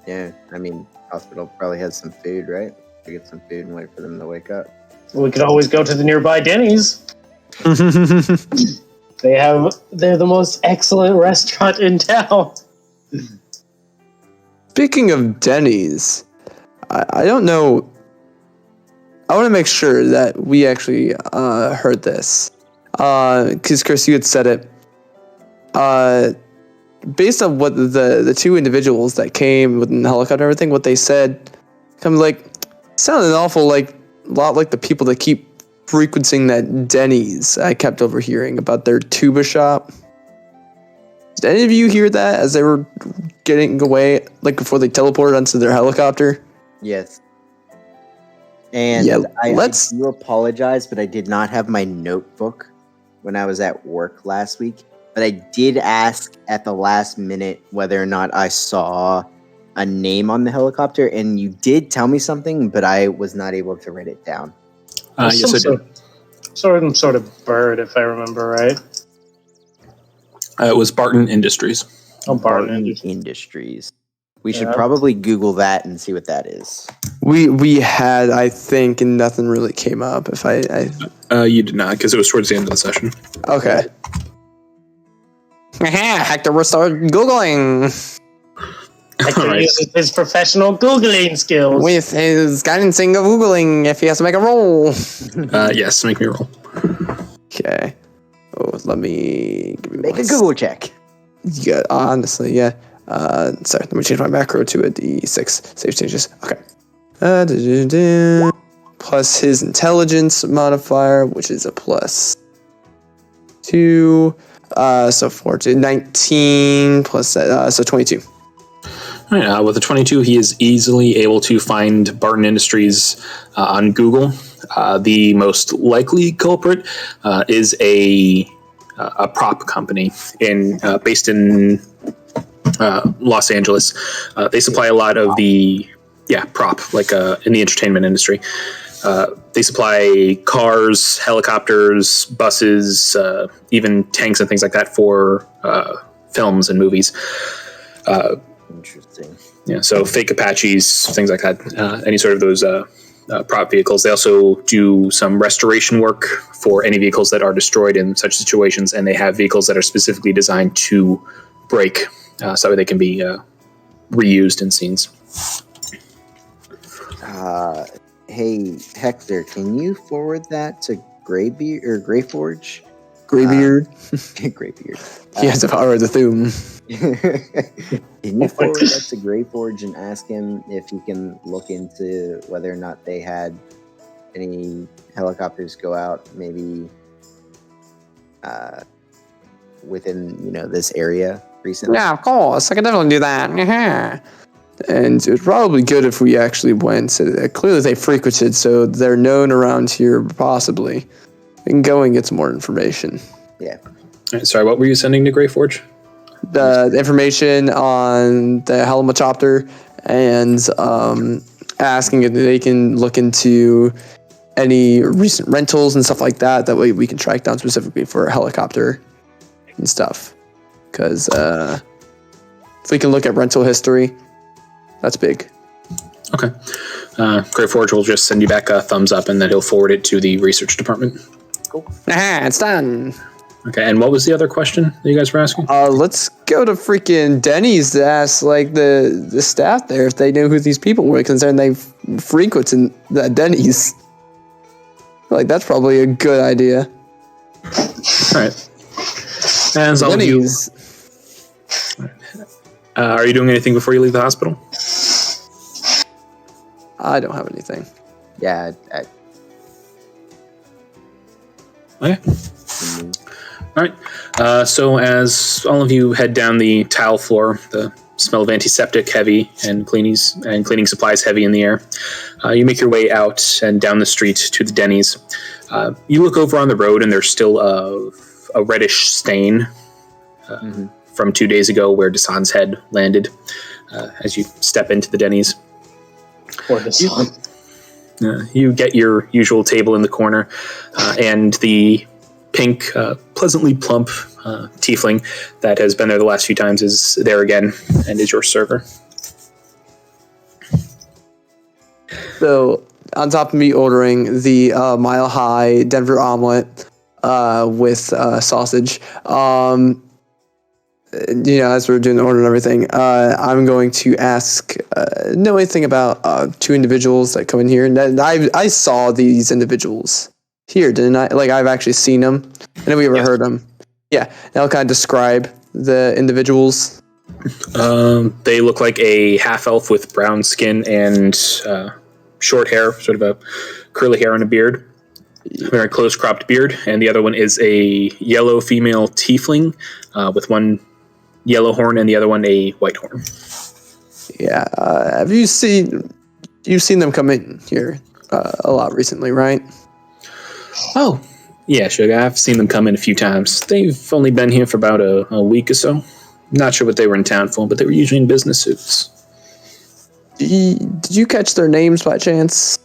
Yeah, I mean, hospital probably has some food, right? To get some food and wait for them to wake up. We could always go to the nearby Denny's. They're the most excellent restaurant in town. Speaking of Denny's, I don't know. I want to make sure that we actually heard this. Because, Chris, you had said it. Based on what the two individuals that came within the helicopter and everything, what they said, kind of like, sounded an awful lot like the people that keep frequenting that Denny's I kept overhearing about their tuba shop. Did any of you hear that as they were getting away, like before they teleported onto their helicopter? Yes. And Yeah, I do apologize, but I did not have my notebook when I was at work last week. But I did ask at the last minute whether or not I saw a name on the helicopter, and you did tell me something, but I was not able to write it down. Yes, I did. Some sort of bird, if I remember right. It was Barton Industries. Oh, Barton Industries. We should probably Google that and see what that is. We had, I think, and nothing really came up. If You did not, because it was towards the end of the session. Okay. Hector, we'll start Googling. I can Alright. use his professional Googling skills. With his guidancing of Googling if he has to make a roll. Yes, make me roll. Okay. Oh, let me... give me Make a one Google check. Yeah, honestly, yeah. Sorry, let me change my macro to a D6. Save changes. Okay. Plus his intelligence modifier, which is a +2. So 19 plus so 22. All right, with a 22, he is easily able to find Barton Industries on Google. The most likely culprit is a prop company based in Los Angeles. They supply a lot of the prop, like in the entertainment industry. They supply cars, helicopters, buses, even tanks and things like that for films and movies. Interesting. Yeah, so fake Apaches, things like that, any sort of those prop vehicles. They also do some restoration work for any vehicles that are destroyed in such situations, and they have vehicles that are specifically designed to break so they can be reused in scenes. Hey, Hector, can you forward that to Greybeard or Greyforge? Greybeard. Greybeard. He has the power of the Thum. Can you forward that to Greyforge and ask him if he can look into whether or not they had any helicopters go out, maybe within this area recently? Yeah, of course. I can definitely do that. And it's probably good if we actually went. Clearly they frequented, so they're known around here, possibly. We can go and get some more information. Yeah. All right, sorry, what were you sending to Greyforge? The information on the helicopter and asking if they can look into any recent rentals and stuff like that. That way we can track down specifically for a helicopter and stuff. Because if we can look at rental history, that's big. Okay. Greyforge will just send you back a thumbs up, and then he'll forward it to the research department. It's done. Okay, and what was the other question that you guys were asking? Let's go to freaking Denny's to ask like the staff there if they know who these people were, considering they frequented the Denny's. Like that's probably a good idea. All right. As all of you, Denny's. are you doing anything before you leave the hospital? I don't have anything. Yeah. Okay. All right. So as all of you head down the tile floor, the smell of antiseptic heavy and cleaning supplies heavy in the air, you make your way out and down the street to the Denny's. You look over on the road, and there's still a reddish stain from 2 days ago where Dasan's head landed as you step into the Denny's. Or Dasan. You get your usual table in the corner, and the pink, pleasantly plump tiefling that has been there the last few times is there again and is your server. So on top of me ordering the Mile High Denver omelet with sausage, as we're doing the order and everything, I'm going to ask, know anything about two individuals that come in here? And I saw these individuals here, didn't I? Like, I've actually seen them. I know we ever heard them. Yeah, and I'll kind of describe the individuals. They look like a half-elf with brown skin and short hair, sort of a curly hair and a beard. Very close-cropped beard. And the other one is a yellow female tiefling with one yellow horn and the other one a white horn. Yeah, have you've seen them come in here a lot recently, right? Oh, yeah, Sugar. I've seen them come in a few times. They've only been here for about a week or so. Not sure what they were in town for, but they were usually in business suits. Did you catch their names by chance?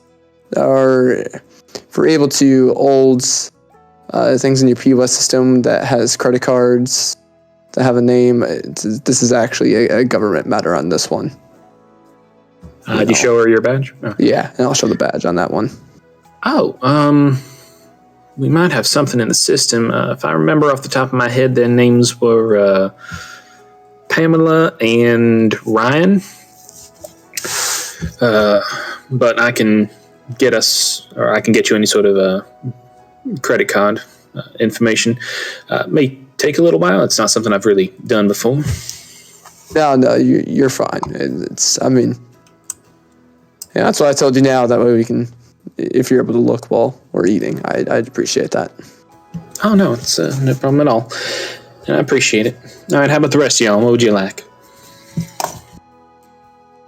Or if we're able to hold things in your POS system that has credit cards that have a name, this is actually a government matter on this one. Did you show her your badge? Oh. Yeah, and I'll show the badge on that one. We might have something in the system. If I remember off the top of my head, their names were Pamela and Ryan. But I can get you any sort of credit card information. May take a little while. It's not something I've really done before. No, you're fine. That's why I told you now. That way we can, if you're able to look while we're eating, I'd appreciate that. Oh, no, it's no problem at all. I appreciate it. All right, how about the rest of y'all? What would you like?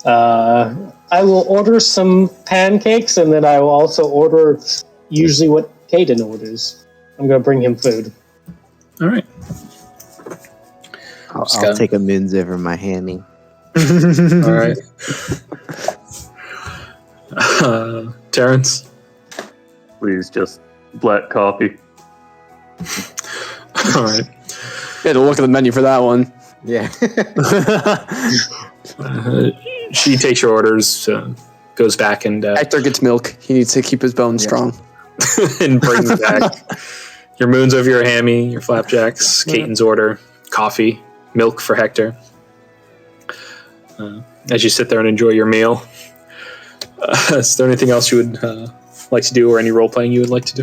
I will order some pancakes, and then I will also order usually what Caden orders. I'm going to bring him food. All right. I'll take a moons over my hammy. All right. Terrence? Please, just black coffee. All right. You had to look at the menu for that one. Yeah. She takes your orders, goes back and Hector gets milk. He needs to keep his bones strong. and brings back your moons over your hammy, your flapjacks, Caton's order, coffee, milk for Hector. As you sit there and enjoy your meal, is there anything else you would like to do, or any role playing you would like to do?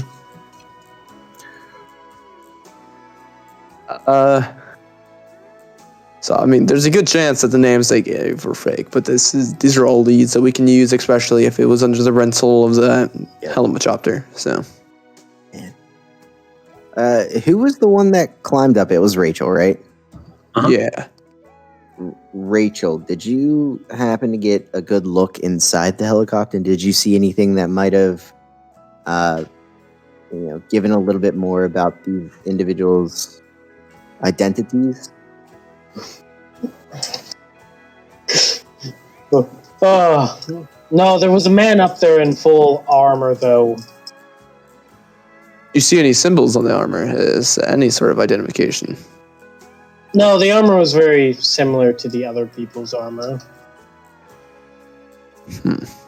So there's a good chance that the names they gave were fake, but these are all leads that we can use, especially if it was under the rental of the Helimachopter. So, who was the one that climbed up? It was Rachel, right? Uh-huh. Yeah. Rachel, did you happen to get a good look inside the helicopter? And did you see anything that might have, given a little bit more about these individuals' identities? No, there was a man up there in full armor, though. You see any symbols on the armor? Is any sort of identification? No, the armor was very similar to the other people's armor.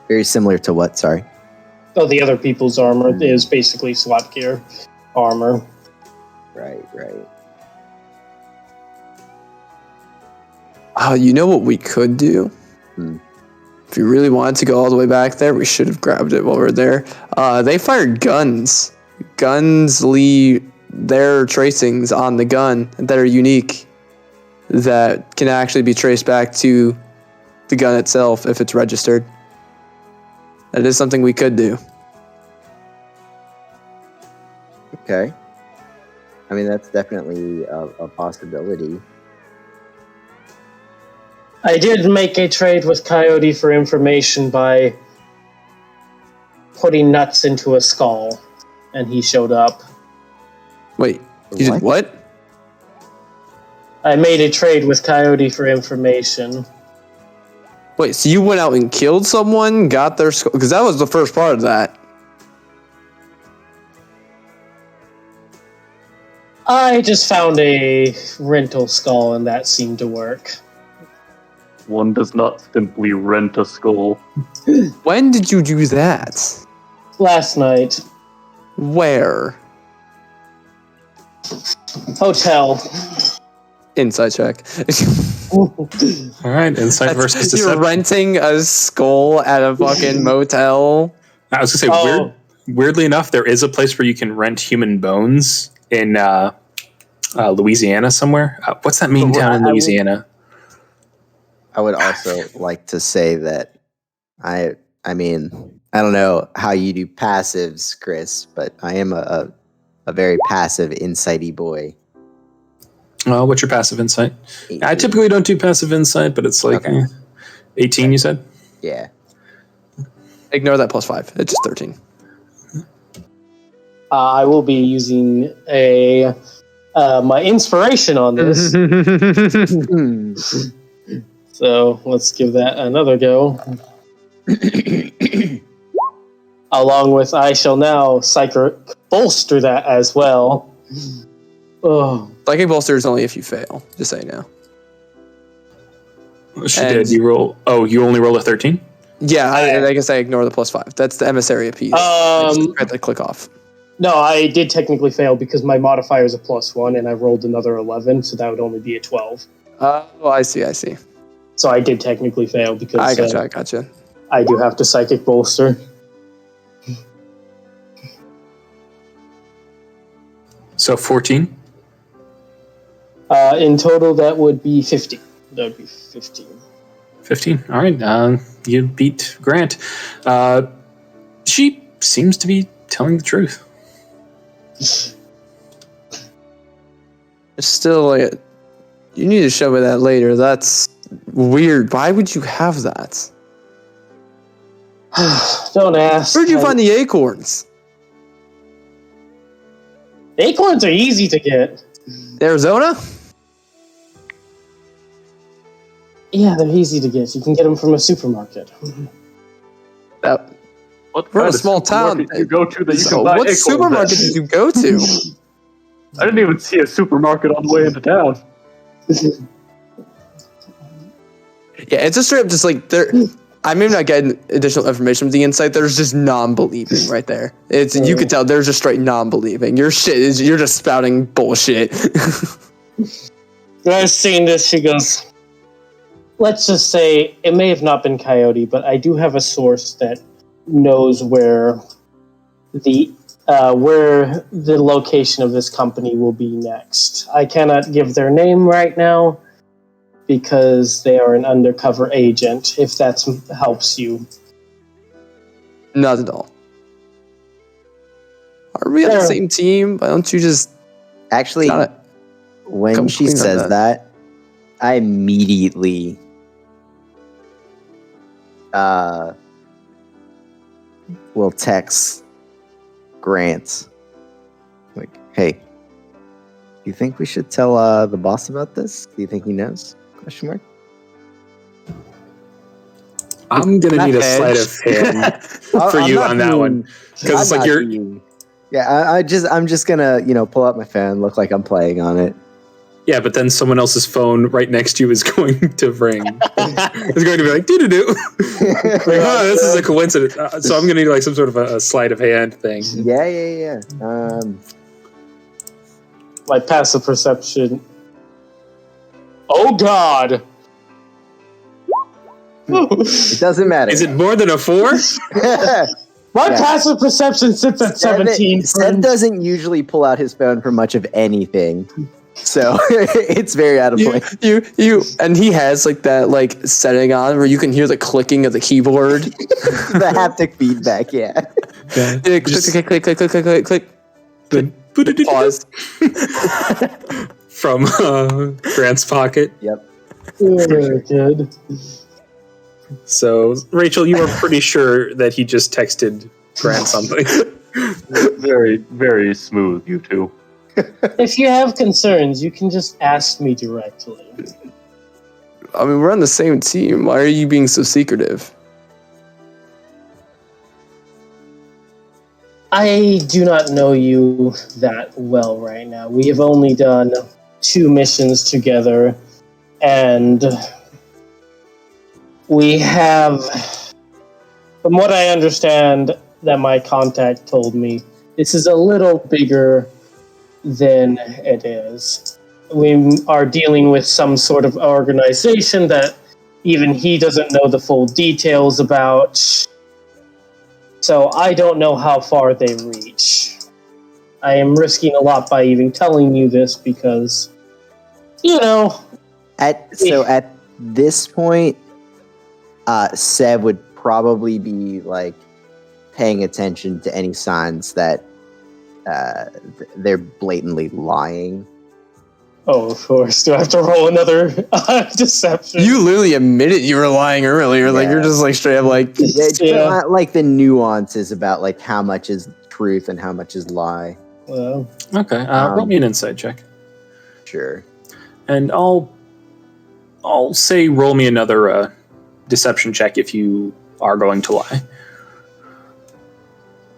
Very similar to what? Sorry. Oh, the other people's armor is basically SWAT gear armor. Right. You know what we could do? If you really wanted to go all the way back there, we should have grabbed it while we were there. They fired guns. Guns leave their tracings on the gun that are unique, that can actually be traced back to the gun itself if it's registered. That is something we could do. Okay. That's definitely a possibility. I did make a trade with Coyote for information by putting nuts into a skull, and he showed up. Wait, you did what? I made a trade with Coyote for information. Wait, so you went out and killed someone, got their skull? Because that was the first part of that. I just found a rental skull, and that seemed to work. One does not simply rent a skull. When did you do that? Last night. Where? Hotel. Inside check. All right, insight versus You're deception. renting a skull at a fucking motel. I was going to say, weirdly enough, there is a place where you can rent human bones in Louisiana somewhere. What's that mean down in Louisiana? I would also like to say that I don't know how you do passives, Chris, but I am a very passive insighty boy. What's your passive insight? 18. I typically don't do passive insight, but it's like 18, you said? Yeah. Ignore that +5. It's just 13. I will be using my inspiration on this. So let's give that another go. Along with I shall now bolster that as well. Oh. Psychic bolster is only if you fail, just so you know. She did. You roll. Oh, you only roll a 13? Yeah, I guess I ignore the +5. That's the emissary piece. I just had to click off. No, I did technically fail because my modifier is a +1 and I rolled another 11, so that would only be a 12. Oh, I see. So I did technically fail because I gotcha. I do have to psychic bolster. So 14. In total, that would be 15. That would be 15. 15. All right. You beat Grant. She seems to be telling the truth. It's still like, you need to show me that later. That's weird. Why would you have that? Don't ask. Where'd you find the acorns? Acorns are easy to get. Arizona? Yeah, they're easy to get. You can get them from a supermarket. That, What we're in kind a of small town. supermarket you go to that you So can buy what acorns supermarket at? did you go to? I didn't even see a supermarket on the way into town. Yeah, it's a straight up just like there. I may not get additional information from the insight. There's just non-believing right there. It's you could tell there's just straight non-believing. Your shit is you're just spouting bullshit. When I was seeing this, she goes, let's just say it may have not been Coyote, but I do have a source that knows where the location of this company will be next. I cannot give their name right now because they are an undercover agent, if that helps you. Not at all. Are we on the Fair. same team? Why don't you just Actually, kinda when come she clean on says that, I immediately will text Grant. Like, hey, you think we should tell the boss about this? Do you think he knows? Question mark. I'm gonna need a sleight of hand for I'm you not on that one because it's I'm like not you're. being- Yeah, I'm just gonna pull out my phone, look like I'm playing on it. Yeah, but then someone else's phone right next to you is going to ring. It's going to be like doo doo doo. This is a coincidence. So I'm gonna need like some sort of a sleight of hand thing. Yeah. My passive perception. Oh God! It doesn't matter. Is it more than a 4? My Yeah. passive perception sits at 17. Seth friend. doesn't usually pull out his phone for much of anything, so it's very out of place. you and he has like that like setting on where you can hear the clicking of the keyboard. The haptic feedback, yeah. Yeah, click. Then Pause. from Grant's pocket. Yep. Very good. So Rachel, you are pretty sure that he just texted Grant something. Very, very smooth, you two. If you have concerns, you can just ask me directly. I mean, we're on the same team. Why are you being so secretive? I do not know you that well right now. We have only done 2 missions together, and we have, from what I understand, that my contact told me, this is a little bigger than it is. We are dealing with some sort of organization that even he doesn't know the full details about. So I don't know how far they reach. I am risking a lot by even telling you this because, At this point, Seb would probably be like paying attention to any signs that they're blatantly lying. Oh, of course. Do I have to roll another deception? You literally admitted you were lying earlier. Like you're Yeah. just like straight up like It's Yeah. not like the nuances about like how much is truth and how much is lie. Well, Okay, roll me an insight check, Sure. and I'll say roll me another deception check if you are going to lie.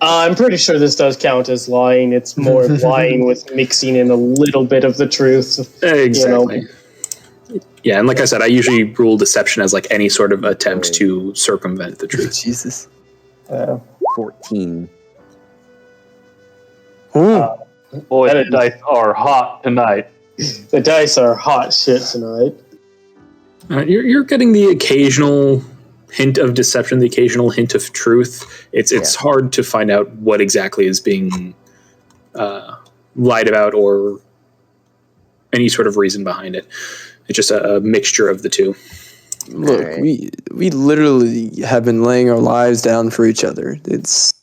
I'm pretty sure this does count as lying. It's more of lying with mixing in a little bit of the truth. Exactly. Yeah, and like I said, I usually rule deception as like any sort of attempt to circumvent the truth. Jesus. 14. Ooh. Boy, That the is- dice are hot tonight. The dice are hot shit tonight. You're getting the occasional hint of deception, the occasional hint of truth. It's hard to find out what exactly is being lied about or any sort of reason behind it. It's just a mixture of the two. Look, Alright. we literally have been laying our lives down for each other. It's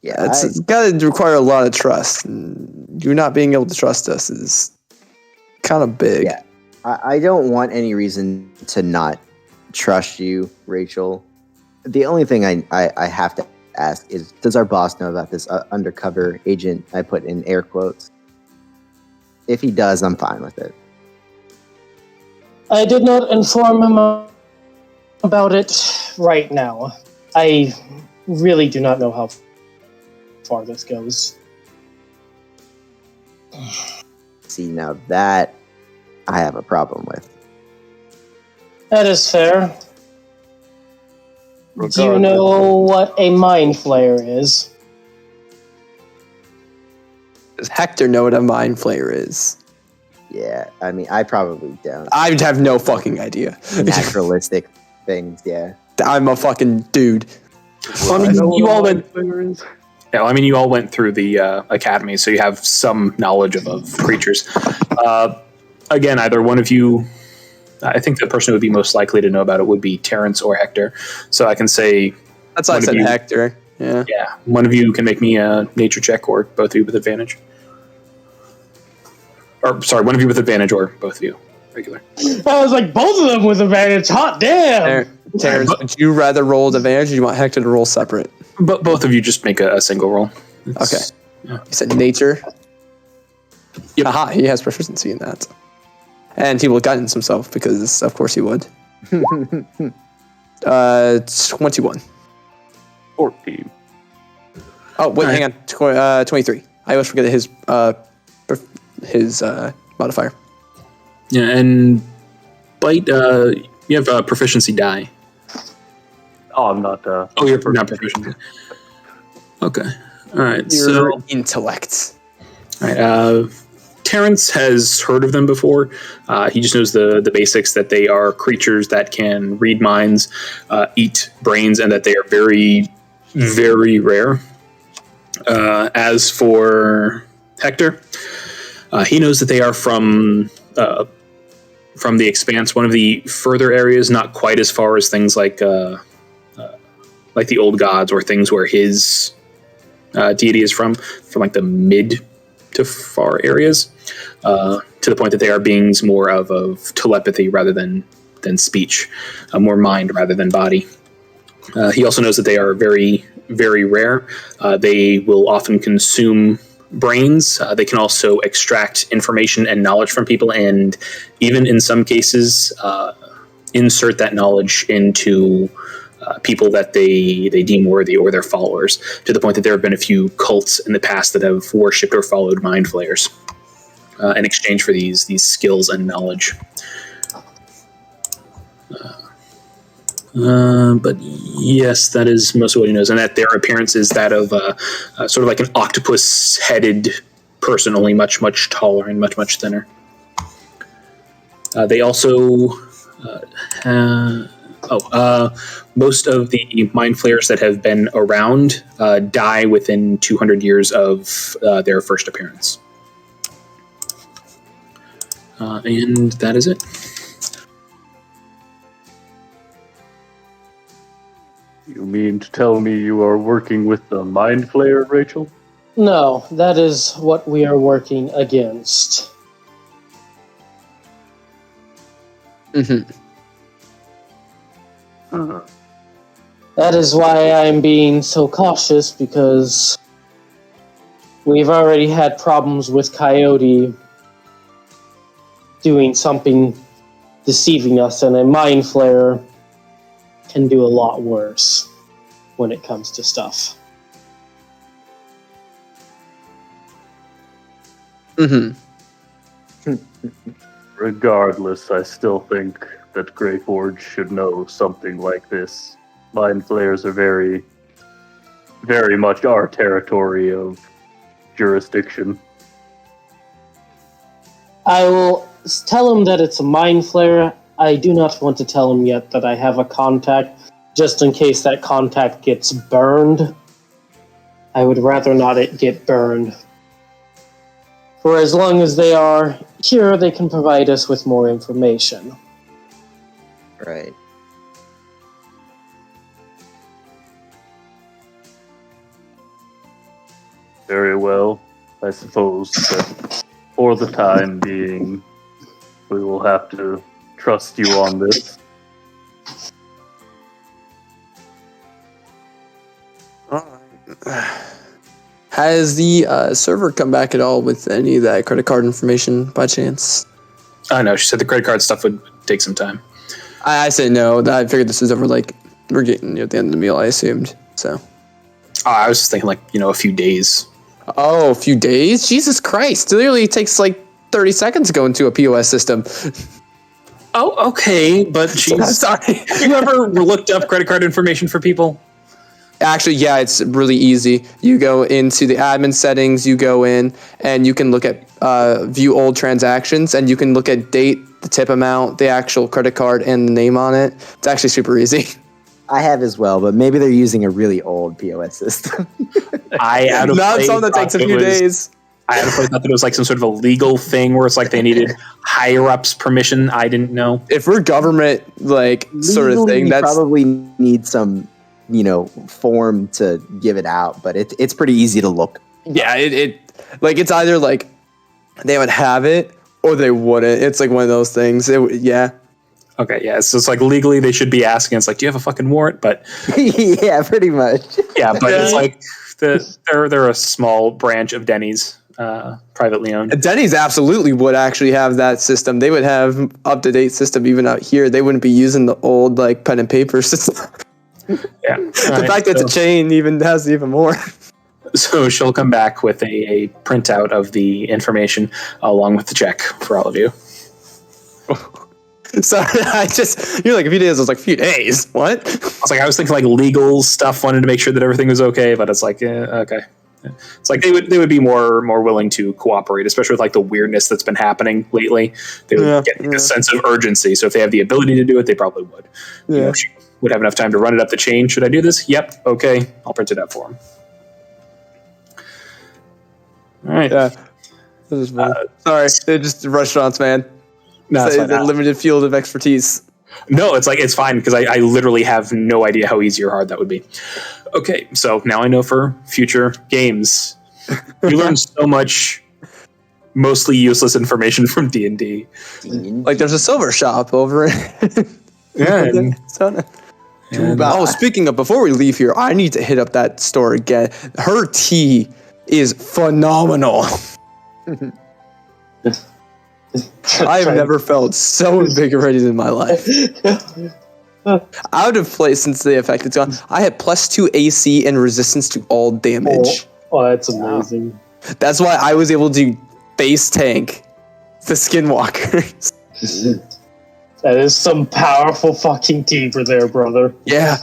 got to require a lot of trust. And you not being able to trust us is kind of big. Yeah. I don't want any reason to not trust you, Rachel. The only thing I have to ask is, does our boss know about this undercover agent I put in air quotes? If he does, I'm fine with it. I did not inform him about it right now. I really do not know how far this goes. See, now that I have a problem with. That is fair. Do you Regardless. know what a mind flayer is? Does Hector know what a mind flayer is? Yeah, I mean, I probably don't. I have no fucking idea. Naturalistic things, yeah. I'm a fucking dude. Well, I mean, you all went. Players. Yeah, well, I mean, you all went through the academy, so you have some knowledge of creatures. Again, either one of you. I think the person who would be most likely to know about it would be Terrence or Hector. So I can say, That's why I One of said you. Hector. Yeah. yeah, one of you can make me a nature check, or both of you with advantage. Or sorry, one of you with advantage, or both of you regular. I was like, both of them with advantage. Hot damn! Terrence, would you rather roll with advantage or do you want Hector to roll separate? But both of you just make a single roll. It's- You said nature? Yep. Aha, he has proficiency in that. And he will guidance himself because, of course, he would. 21. 14. Oh, wait, Alright. hang on. 23. I always forget his modifier. Yeah, and bite. You have a proficiency die. Oh, I'm not. Oh, you're not proficient. Okay. All right. Your So, intellect. all right. Terrence has heard of them before. He just knows the basics, that they are creatures that can read minds, eat brains, and that they are very, very rare. As for Hector, he knows that they are from the Expanse, one of the further areas, not quite as far as things like the Old Gods or things where his deity is from like the mid to far areas, to the point that they are beings more of telepathy rather than speech, more mind rather than body. He also knows that they are very, very rare. They will often consume brains. They can also extract information and knowledge from people, and even in some cases, insert that knowledge into people that they deem worthy or their followers, to the point that there have been a few cults in the past that have worshipped or followed mind flayers in exchange for these skills and knowledge. But yes, that is most of what he knows, and that their appearance is that of sort of like an octopus-headed person, only much, much taller and much, much thinner. They also most of the mind flayers that have been around die within 200 years of their first appearance. And that is it. You mean to tell me you are working with the Mind Flayer, Rachel? No, that is what we are working against. Mm-hmm. That is why I'm being so cautious, because we've already had problems with Coyote doing something deceiving us, and a mind flayer can do a lot worse when it comes to stuff. Mm-hmm. Regardless, I still think that Greyforge should know something like this. Mind Flayers are very, very much our territory of jurisdiction. I will tell him that it's a mind flayer. I do not want to tell him yet that I have a contact, just in case that contact gets burned. I would rather not it get burned. For as long as they are here, they can provide us with more information. Right. Very well. I suppose that for the time being, we will have to trust you on this. Has the server come back at all with any of that credit card information by chance? No, she said the credit card stuff would take some time. I said no. I figured this was over, like, we're getting near the end of the meal, I assumed. So. I was just thinking, like, a few days. Oh, a few days? Jesus Christ. It literally takes, like, 30 seconds to go into a POS system. Oh, okay, but geez. Sorry. You ever looked up credit card information for people? Actually, yeah, it's really easy. You go into the admin settings, you go in, and you can look at view old transactions, and you can look at date, the tip amount, the actual credit card, and the name on it. It's actually super easy. I have as well, but maybe they're using a really old POS system. I out of Not play something that thought takes a it few was- days. I had a play thought that it was like some sort of a legal thing where it's like they needed higher ups permission. I didn't know. If we're government, like, sort of Legally, thing, you that's... probably need some, form to give it out, but it's pretty easy to look. Yeah, it's either, like, they would have it, or they wouldn't. It's, like, one of those things. Yeah. Okay, yeah, so it's like legally they should be asking. It's like, do you have a fucking warrant? But Yeah, pretty much. yeah, but it's like they're a small branch of Denny's, privately owned. Denny's absolutely would actually have that system. They would have up-to-date system even out here. They wouldn't be using the old, like, pen and paper system. Yeah, The fact that it's a chain even has even more. so she'll come back with a printout of the information along with the check for all of you. Sorry, you're like, a few days. I was like, a few days? What? I was thinking like legal stuff, wanted to make sure that everything was okay, but it's like, okay. It's like they would be more willing to cooperate, especially with like the weirdness that's been happening lately. They would get a sense of urgency. So if they have the ability to do it, they probably would. Yeah. She would have enough time to run it up the chain. Should I do this? Yep. Okay. I'll print it out for him. All right. Yeah. This is fun. Sorry, they're just restaurants, man. No, It's it's a fine. limited field of expertise. No, it's fine because I literally have no idea how easy or hard that would be. Okay, so now I know for future games. You learn so much mostly useless information from D&D. Like, there's a silver shop over it. Yeah. Oh, speaking of, before we leave here, I need to hit up that store again. Her tea is phenomenal. I've never felt so invigorated in my life. Out of place since the effect is gone. I had +2 AC and resistance to all damage. Oh, that's amazing. That's why I was able to base tank the Skinwalkers. That is some powerful fucking teamer there, brother. Yeah.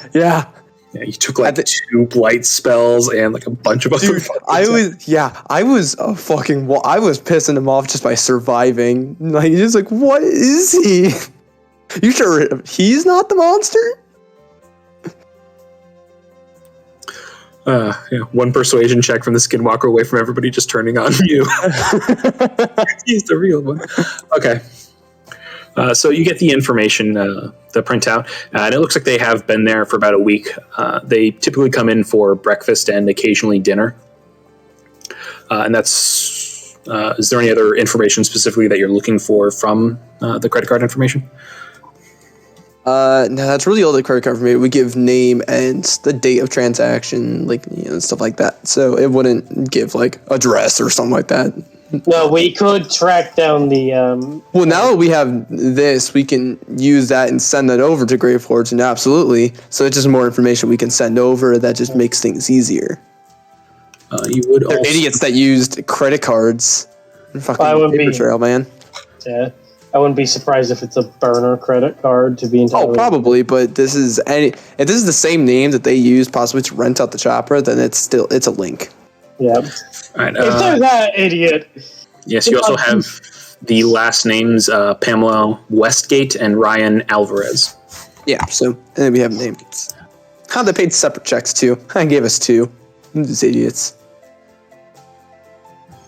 Yeah, you took like 2 blight spells and like a bunch of other. Dude, I was pissing him off just by surviving. Like, he's like, what is he? You sure he's not the monster? One persuasion check from the Skinwalker away from everybody just turning on you. He's the real one. Okay. So you get the information, the printout, and it looks like they have been there for about a week. They typically come in for breakfast and occasionally dinner. And that's, is there any other information specifically that you're looking for from the credit card information? No, that's really all the credit card for me. We give name and the date of transaction, like, stuff like that. So it wouldn't give like address or something like that. No, we could track down the. Well, now that we have this, we can use that and send that over to Grave Forge, and absolutely. So it's just more information we can send over that just makes things easier. You would They're also, idiots that used credit cards. Fucking I would paper be- trail, man. Yeah, I wouldn't be surprised if it's a burner credit card to be entirely. Oh, probably, but if this is the same name that they use possibly to rent out the chopper, then it's a link. Yeah. all right, If they're that idiot. yes, you also have the last names Pamela Westgate and Ryan Alvarez. Yeah, so and then we have names. How they paid separate checks too. I gave us 2. These idiots.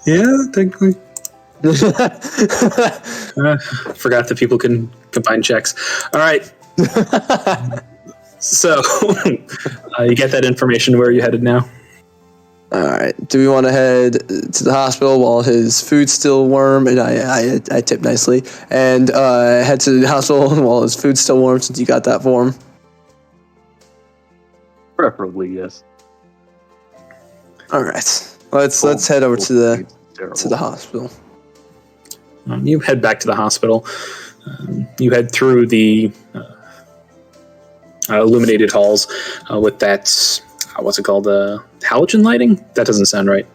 Yeah, technically. Forgot that people can combine checks. All right. So you get that information. Where are you headed now? All right. Do we want to head to the hospital while his food's still warm? And I tip nicely. And head to the hospital while his food's still warm since you got that for him. Preferably, yes. All right. Let's head over to the hospital. You head back to the hospital. You head through the illuminated halls with that, what's it called? Halogen lighting? That doesn't sound right.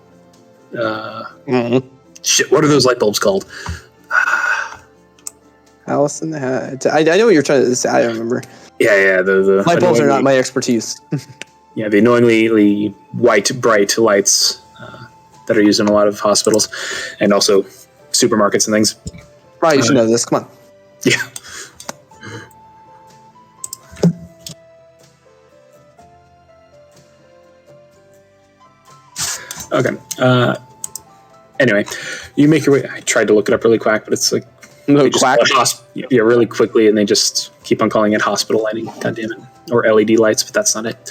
Shit, what are those light bulbs called? Allison, I know what you're trying to say. I don't remember. Yeah, the Light bulbs are not my expertise. Yeah, the annoyingly white, bright lights that are used in a lot of hospitals and also supermarkets and things. Right, you should know this. Come on. Yeah. Okay. Anyway, you make your way. I tried to look it up really quick, but it's like Quack. Yeah, really quickly, and they just keep on calling it hospital lighting. God damn it, or LED lights, but that's not it.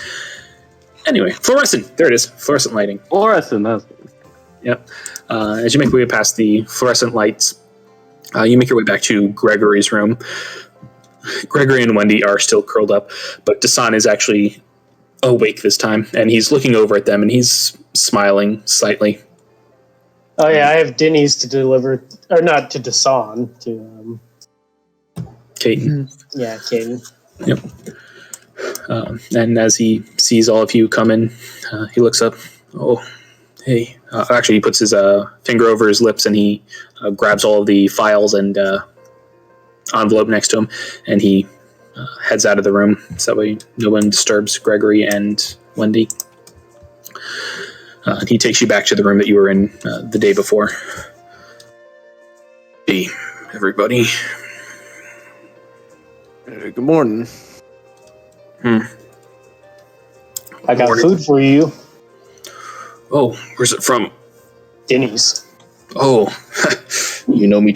Anyway, fluorescent. There it is. Fluorescent lighting. Fluorescent. That's Yep. As you make your way past the fluorescent lights, you make your way back to Gregory's room. Gregory and Wendy are still curled up, but Dasan is actually awake this time, and he's looking over at them, and he's smiling slightly. Oh yeah, I have Denny's to deliver, or not to Dasan, to Caden. yeah, Caden. Yep. And as he sees all of you come in, he looks up. Oh, hey. Actually, he puts his finger over his lips, and he grabs all of the files and envelope next to him, and he heads out of the room, so that way no one disturbs Gregory and Wendy. He takes you back to the room that you were in the day before. Hey, everybody. Good morning. I got Morning. food for you, Oh, where's it from? Denny's. Oh, you know me.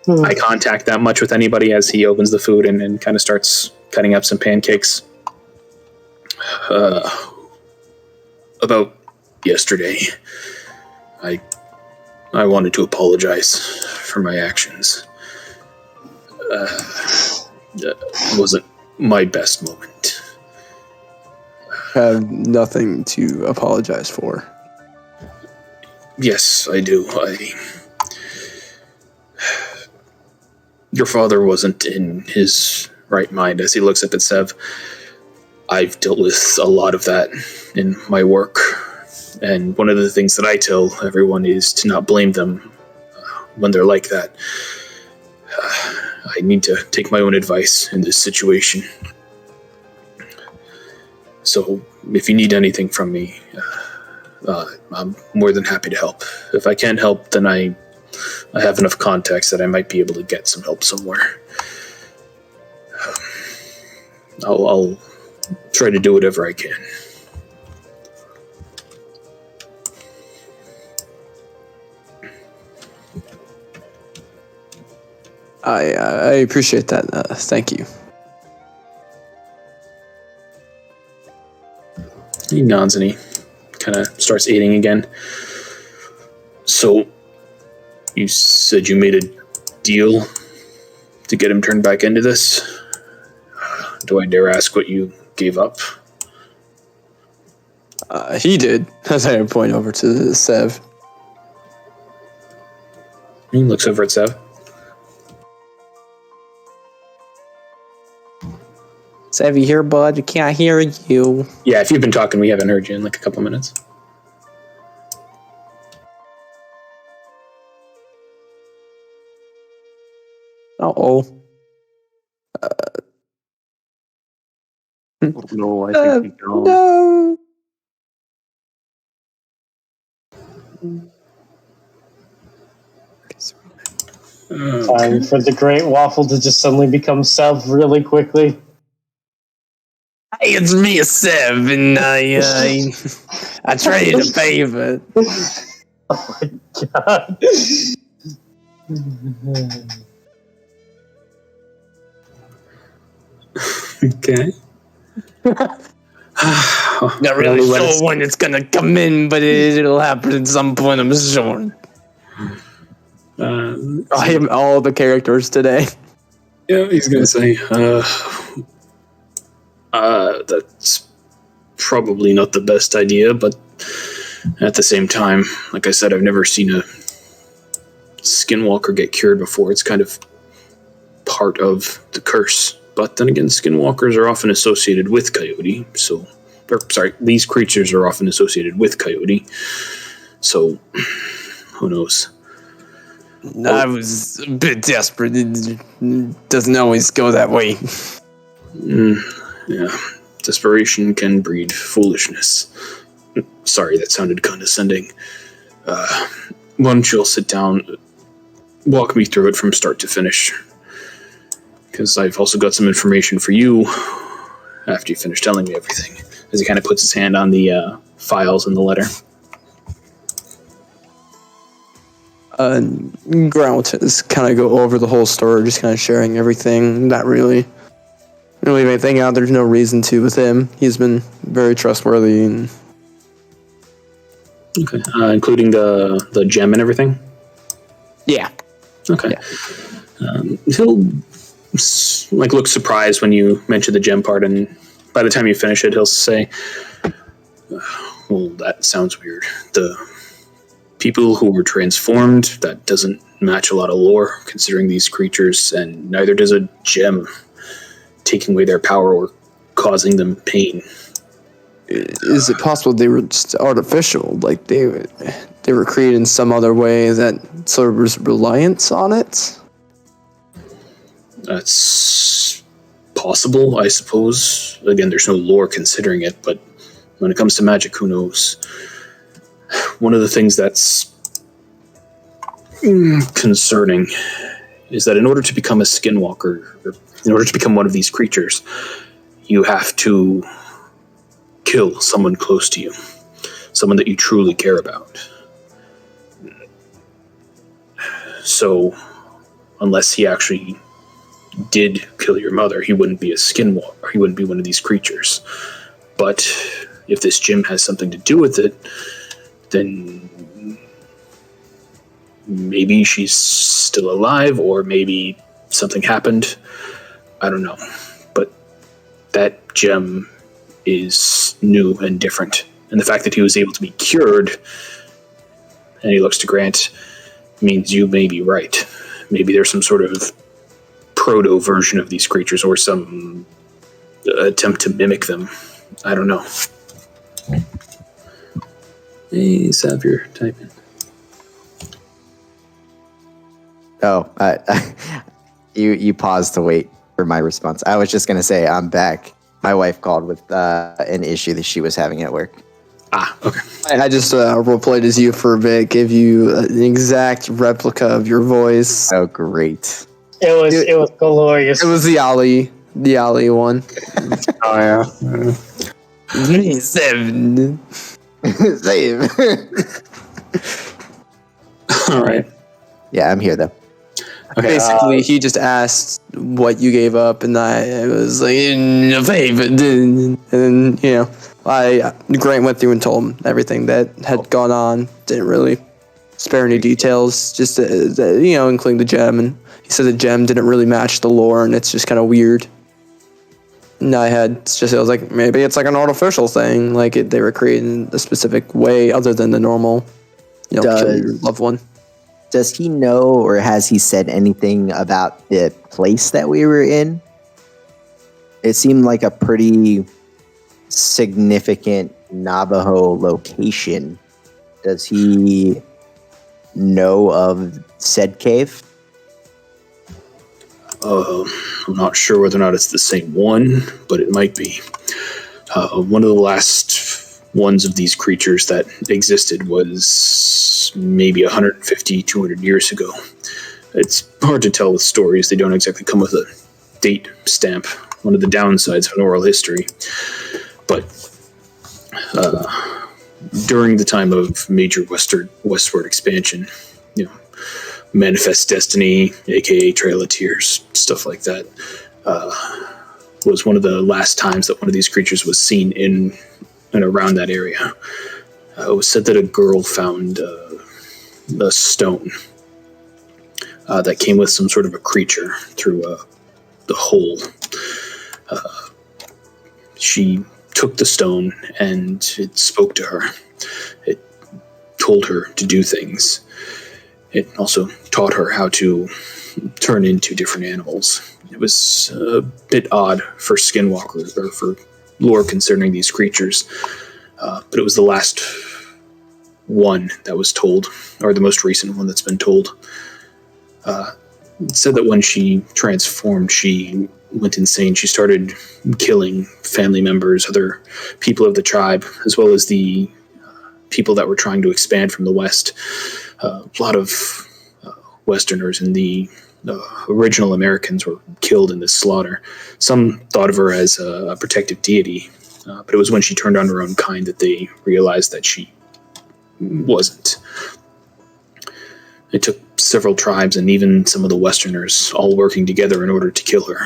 Eye contact that much with anybody as he opens the food and kind of starts cutting up some pancakes. About yesterday, I wanted to apologize for my actions. It wasn't my best moment. Have nothing to apologize for. Yes, I do. Your father wasn't in his right mind as he looks up at Sev. I've dealt with a lot of that in my work. And one of the things that I tell everyone is to not blame them when they're like that. I need to take my own advice in this situation. So if you need anything from me, I'm more than happy to help. If I can't help, then I have enough contacts that I might be able to get some help somewhere. I'll try to do whatever I can. I appreciate that. Thank you. He nods and he kind of starts eating again. So, you said you made a deal to get him turned back into this? Do I dare ask what you gave up? He did, as I point over to Sev. He looks over at Sev. Sev, you here, bud? We can't hear you. Yeah, if you've been talking, we haven't heard you in like a couple minutes. Uh-oh. no. I think he's gone. No. Time for the Great Waffle to just suddenly become Sev really quickly. Hey, it's me, Sev, I traded a favor. Oh my god. Okay. Not really sure when it's gonna come in, but it'll happen at some point, I'm sure. I am all the characters today. Yeah, he's gonna say, that's probably not the best idea, but at the same time, like I said, I've never seen a skinwalker get cured before. It's kind of part of the curse. But then again, skinwalkers are often associated with Coyote, these creatures are often associated with Coyote, so who knows? I was a bit desperate. It doesn't always go that way. Yeah, desperation can breed foolishness. Sorry, that sounded condescending. Why don't you all sit down, walk me through it from start to finish, because I've also got some information for you after you finish telling me everything. As he kind of puts his hand on the files in the letter. Grant is kind of go over the whole story, just kind of sharing everything. Not really leave anything out. There's no reason to with him. He's been very trustworthy. And Okay, including the gem and everything? yeah. Okay. Yeah. He'll look surprised when you mention the gem part, and by the time you finish it, he'll say, well, that sounds weird. The people who were transformed, that doesn't match a lot of lore, considering these creatures, and neither does a gem taking away their power or causing them pain. Is it possible they were just artificial? Like they were created in some other way that sort of was reliant on it? That's possible, I suppose. Again, there's no lore considering it, but when it comes to magic, who knows? One of the things that's concerning is that in order to become a skinwalker, or in order to become one of these creatures, you have to kill someone close to you, someone that you truly care about. So, unless he actually did kill your mother, he wouldn't be a skinwalker. He wouldn't be one of these creatures. But if this gem has something to do with it, then maybe she's still alive, or maybe something happened. I don't know. But that gem is new and different. And the fact that he was able to be cured, and he looks to Grant, means you may be right. Maybe there's some sort of proto version of these creatures, or some attempt to mimic them. I don't know. Hey, Xavier, type in. Oh, you paused to wait for my response. I was just going to say, I'm back. My wife called with an issue that she was having at work. Ah, okay. I just roleplayed as you for a bit, gave you an exact replica of your voice. Oh, great. It was glorious. It was the Ali one. Oh, yeah. Seven. Save. All right. Yeah, I'm here, though. Okay. Basically, he just asked what you gave up, and I was like, in a favor. And then, Grant went through and told him everything that had gone on. Didn't really spare any details, just, including the gem. And he said the gem didn't really match the lore, and it's just kind of weird. And I was like, maybe it's like an artificial thing, like they were created in a specific way other than the normal, kill your loved one. Does he know, or has he said anything about the place that we were in? It seemed like a pretty significant Navajo location. Does he know of said cave? I'm not sure whether or not it's the same one, but it might be. One of the last ones of these creatures that existed was maybe 150, 200 years ago. It's hard to tell with stories. They don't exactly come with a date stamp, one of the downsides of an oral history. But during the time of major westward expansion, Manifest Destiny, aka Trail of Tears, stuff like that, was one of the last times that one of these creatures was seen in and around that area. It was said that a girl found a stone that came with some sort of a creature through the hole. She took the stone and it spoke to her. It told her to do things. It also taught her how to turn into different animals. It was a bit odd for skinwalkers, or for lore concerning these creatures, but it was the last one that was told, or the most recent one that's been told. It said that when she transformed, she went insane. She started killing family members, other people of the tribe, as well as the people that were trying to expand from the west. A lot of Westerners and the original Americans were killed in this slaughter. Some thought of her as a protective deity, but it was when she turned on her own kind that they realized that she wasn't. It took several tribes and even some of the Westerners all working together in order to kill her.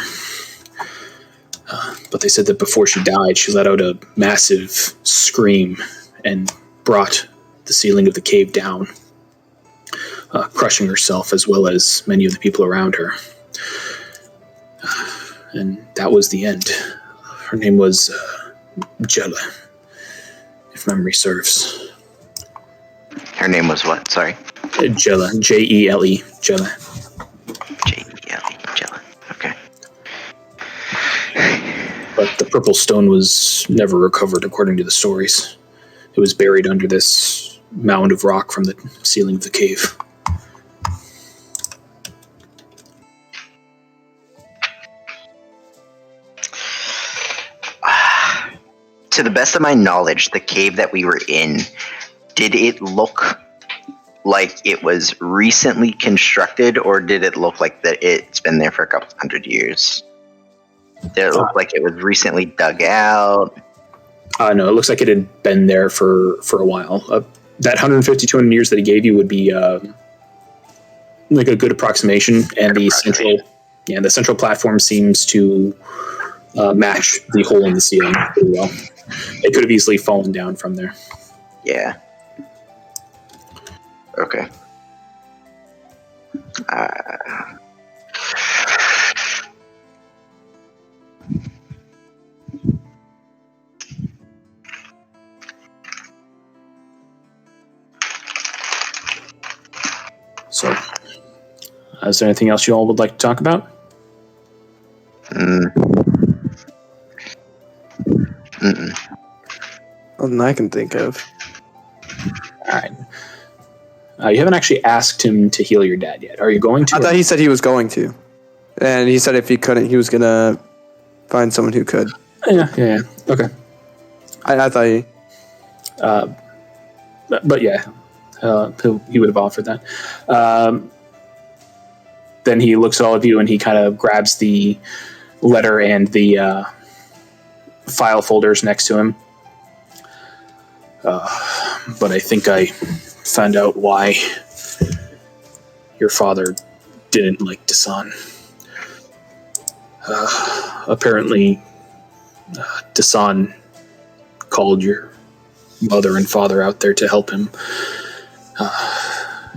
But they said that before she died, she let out a massive scream and brought the ceiling of the cave down, crushing herself as well as many of the people around her. And that was the end. Her name was Jella, if memory serves. Her name was what? Sorry. Jella, Jele, Jella. Jele, Jella. Okay. But the purple stone was never recovered, according to the stories. It was buried under this mound of rock from the ceiling of the cave. To the best of my knowledge, the cave that we were in, did it look like it was recently constructed, or did it look like that it's been there for a couple hundred years? Did it look like it was recently dug out? No, it looks like it had been there for a while. That 150, 200 years that he gave you would be like a good approximation, and the central platform seems to match the hole in the ceiling pretty well. It could have easily fallen down from there. Yeah. Okay. So, is there anything else you all would like to talk about? Nothing I can think of. All right. You haven't actually asked him to heal your dad yet. Are you going to? I thought he said he was going to. And he said if he couldn't, he was going to find someone who could. Yeah. Okay. I thought he... But yeah, he would have offered that. Then he looks at all of you and he kind of grabs the letter and the file folders next to him. But I think I found out why your father didn't like Dasan. Apparently, Dasan called your mother and father out there to help him.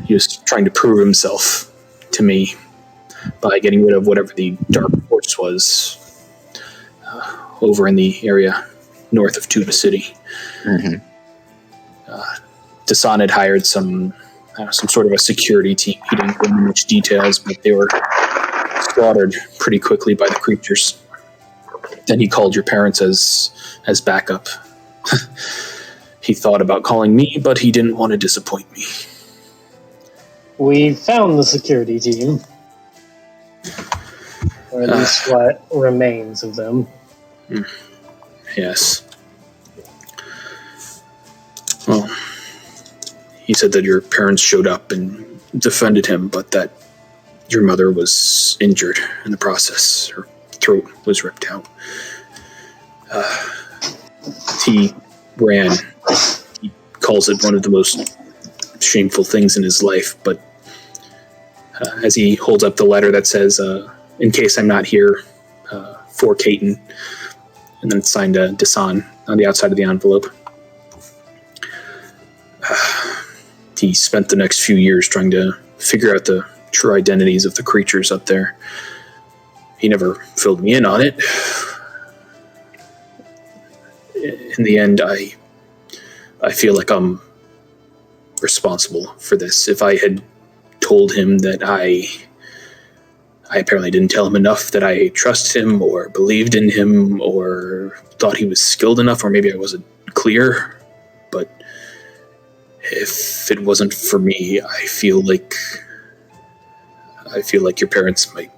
He was trying to prove himself to me by getting rid of whatever the dark force was over in the area north of Tuba City. Mm-hmm. Dasan had hired some sort of a security team. He didn't go into much details, but they were slaughtered pretty quickly by the creatures. Then he called your parents as backup. He thought about calling me, but he didn't want to disappoint me. We found the security team. Or at least what remains of them. Yes. he said that your parents showed up and defended him, but that your mother was injured in the process. Her throat was ripped out. He ran. He calls it one of the most shameful things in his life, but as he holds up the letter that says, in case I'm not here, for Caton, and then it's signed Dasan on the outside of the envelope. He spent the next few years trying to figure out the true identities of the creatures up there. He never filled me in on it. In the end, I feel like I'm responsible for this. If I had told him that I apparently didn't tell him enough that I trusted him or believed in him or thought he was skilled enough, or maybe I wasn't clear. But if it wasn't for me, I feel like your parents might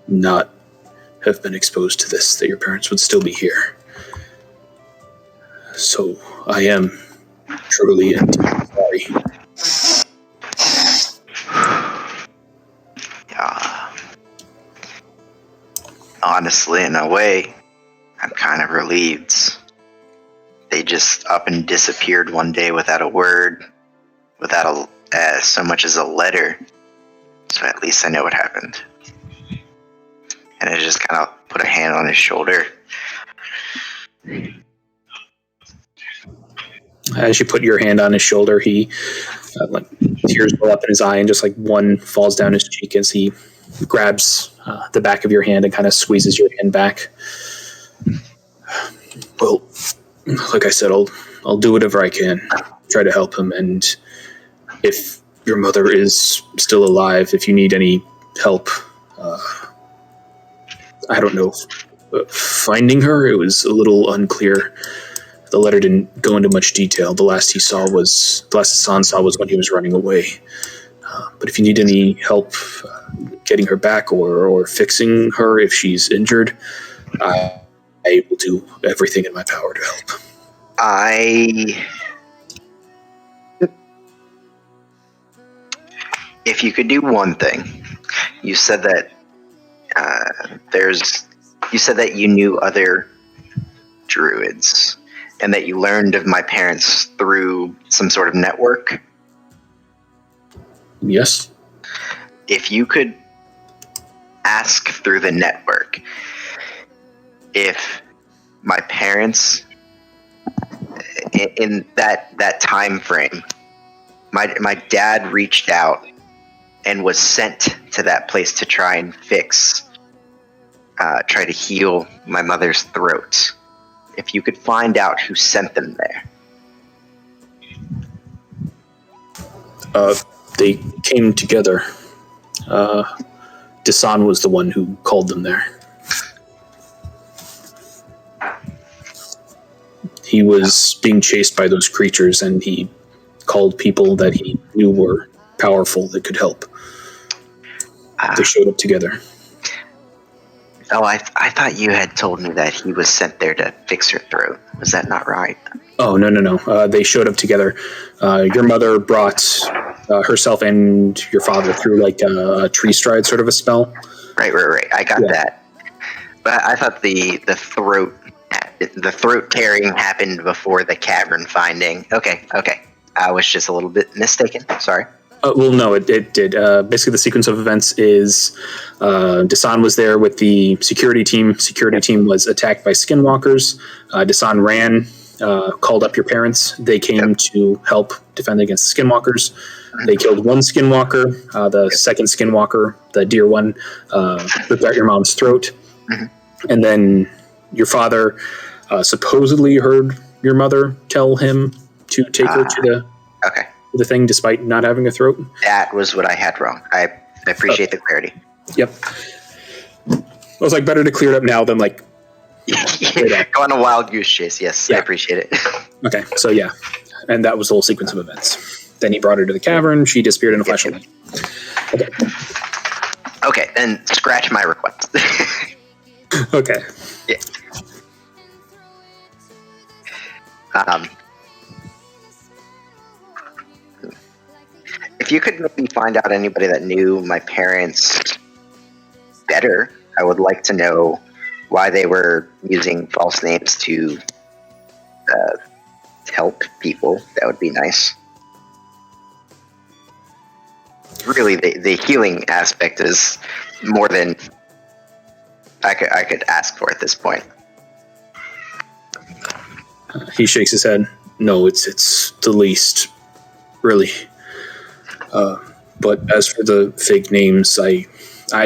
not have been exposed to this, that your parents would still be here. So I am truly and deeply sorry. Honestly, in a way, I'm kind of relieved. They just up and disappeared one day without a word, without so much as a letter. So at least I know what happened. And I just kind of put a hand on his shoulder. As you put your hand on his shoulder, he tears well up in his eye, and just like one falls down his cheek as he grabs the back of your hand and kind of squeezes your hand back. Well, like I said, I'll do whatever I can, try to help him, and if your mother is still alive, if you need any help, I don't know, finding her, it was a little unclear. The letter didn't go into much detail. The last Dasan saw was when he was running away. But if you need any help getting her back or fixing her if she's injured, I will do everything in my power to help. If you could do one thing, you said that you said that you knew other druids and that you learned of my parents through some sort of network. Yes. If you could ask through the network if my parents in that time frame, my dad reached out and was sent to that place to try and try to heal my mother's throat. If you could find out who sent them there. They came together. Dasan was the one who called them there. He was being chased by those creatures, and he called people that he knew were powerful that could help. They showed up together. Oh, I thought you had told me that he was sent there to fix her throat. Was that not right? Oh, no. They showed up together. Your mother brought herself and your father through like a tree stride sort of a spell. Right. I got that. But I thought the throat tearing happened before the cavern finding. Okay. I was just a little bit mistaken. Sorry. Well, no, it did. Basically, the sequence of events is Dasan was there with the security team. Security team was attacked by skinwalkers. Dasan ran, called up your parents. They came to help defend against the skinwalkers. They killed one skinwalker. The second skinwalker, the deer one, ripped out your mom's throat. And then your father supposedly heard your mother tell him to take her to the thing despite not having a throat. That was what I had wrong. I appreciate the clarity. Yep. I was like, better to clear it up now than like go on a wild goose chase. Yes, yeah. I appreciate it. Okay, so yeah. And that was the whole sequence of events. Then he brought her to the cavern. She disappeared in a flash of light. Okay, then scratch my request. Okay. Yeah. if you could maybe find out anybody that knew my parents better, I would like to know why they were using false names to help people. That would be nice. Really, the healing aspect is more than I could ask for at this point. He shakes his head. No, it's the least, really. But as for the fake names, I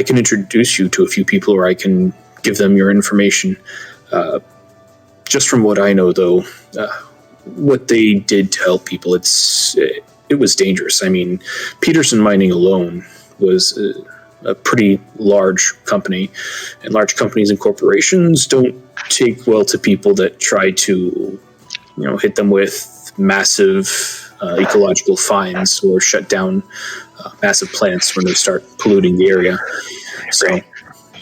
can introduce you to a few people, or I can give them your information. Just from what I know, though, what they did to help people, it was dangerous. I mean, Peterson Mining alone was a pretty large company, and large companies and corporations don't take well to people that try to, hit them with massive ecological fines or shut down massive plants when they start polluting the area. So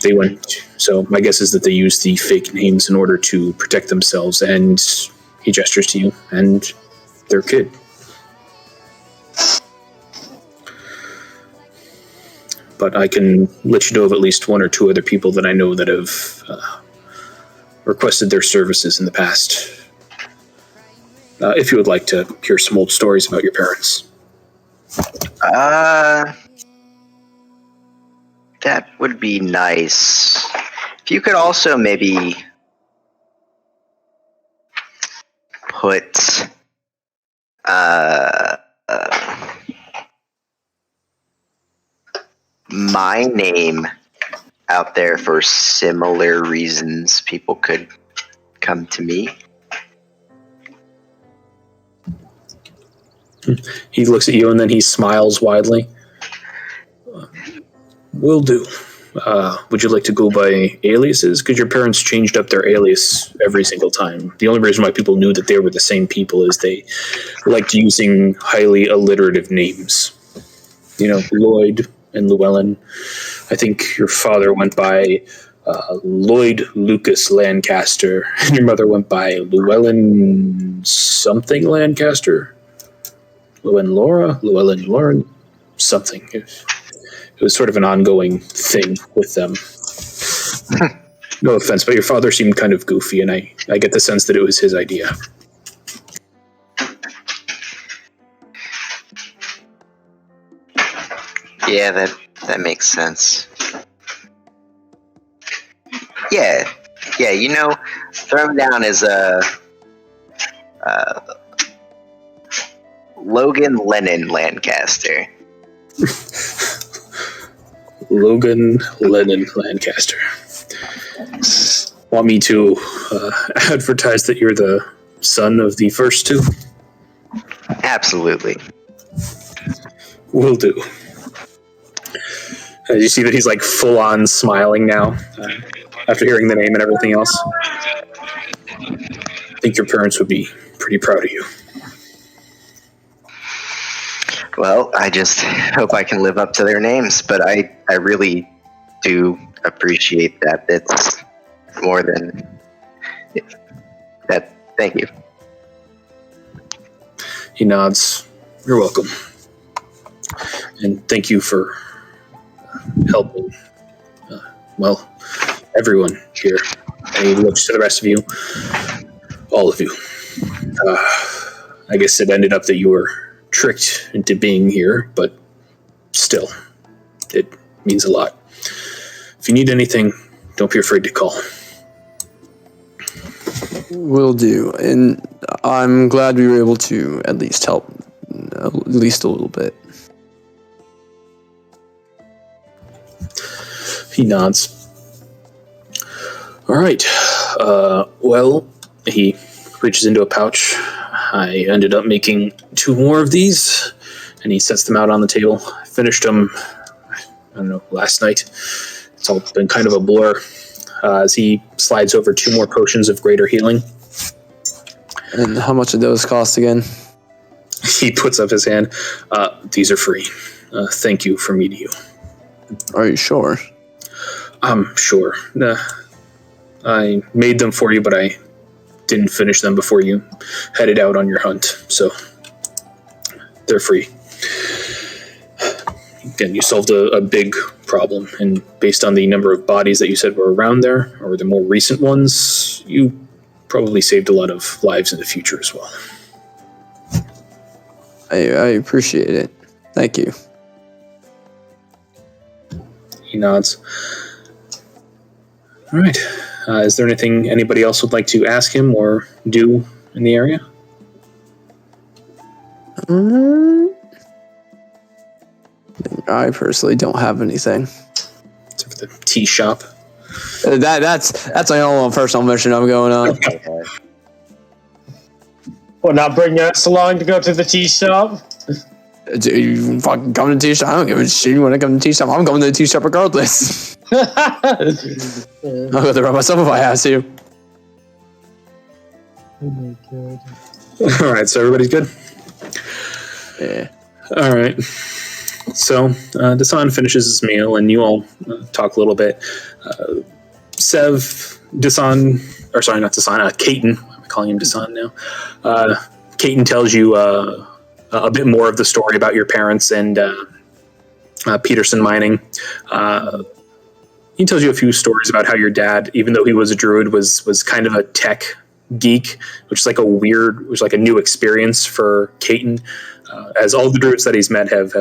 they went. So my guess is that they used the fake names in order to protect themselves. And he gestures to you and their kid. But I can let you know of at least one or two other people that I know that have requested their services in the past. If you would like to hear some old stories about your parents. That would be nice. If you could also maybe put my name out there for similar reasons, people could come to me. He looks at you and then he smiles widely. Will do. Would you like to go by aliases? Because your parents changed up their alias every single time. The only reason why people knew that they were the same people is they liked using highly alliterative names. Lloyd and Llewellyn. I think your father went by Lloyd Lucas Lancaster, and your mother went by Llewellyn something Lancaster. Llewellyn Lauren, something. It was sort of an ongoing thing with them. No offense, but your father seemed kind of goofy, and I get the sense that it was his idea. Yeah, that makes sense. Yeah, throw him down as Logan Lennon Lancaster. Logan Lennon Lancaster. Want me to advertise that you're the son of the first two? Absolutely. Will do. You see that he's like full on smiling now after hearing the name and everything else. I think your parents would be pretty proud of you. Well, I just hope I can live up to their names, but I really do appreciate that. It's more than that. Thank you. He nods. You're welcome. And thank you for helping, everyone here. And he looks to the rest of you. All of you. I guess it ended up that you were tricked into being here, but still, it means a lot. If you need anything, don't be afraid to call. Will do. And I'm glad we were able to at least help, at least a little bit. He nods. All right. He reaches into a pouch. I ended up making 2 more of these, and he sets them out on the table. I finished them, last night. It's all been kind of a blur as he slides over 2 more potions of greater healing. And how much did those cost again? He puts up his hand. These are free. Thank you for meeting you. Are you sure? I'm sure. I made them for you, but I didn't finish them before you headed out on your hunt, so they're free. again, you solved a big problem, and based on the number of bodies that you said were around there, or the more recent ones, you probably saved a lot of lives in the future as well. I appreciate it. Thank you. He nods. All right. Is there anything anybody else would like to ask him or do in the area? I personally don't have anything. Except for the tea shop. That's my own personal mission I'm going on. Well, not bring us along to go to the tea shop. Do you fucking come to the tea shop? I don't give a shit. You want to come to the tea shop? I'm going to the tea shop regardless. I'll go there by myself if I have to. Oh my god. All right, so everybody's good? Yeah. All right. So Dasan finishes his meal, and you all talk a little bit. Sev, Dasan, or sorry, not Dasan, Caton. I'm calling him Dasan now. Caton tells you a bit more of the story about your parents and Peterson Mining. He tells you a few stories about how your dad, even though he was a druid, was kind of a tech geek, which is like a new experience for Caton, as all the druids that he's met have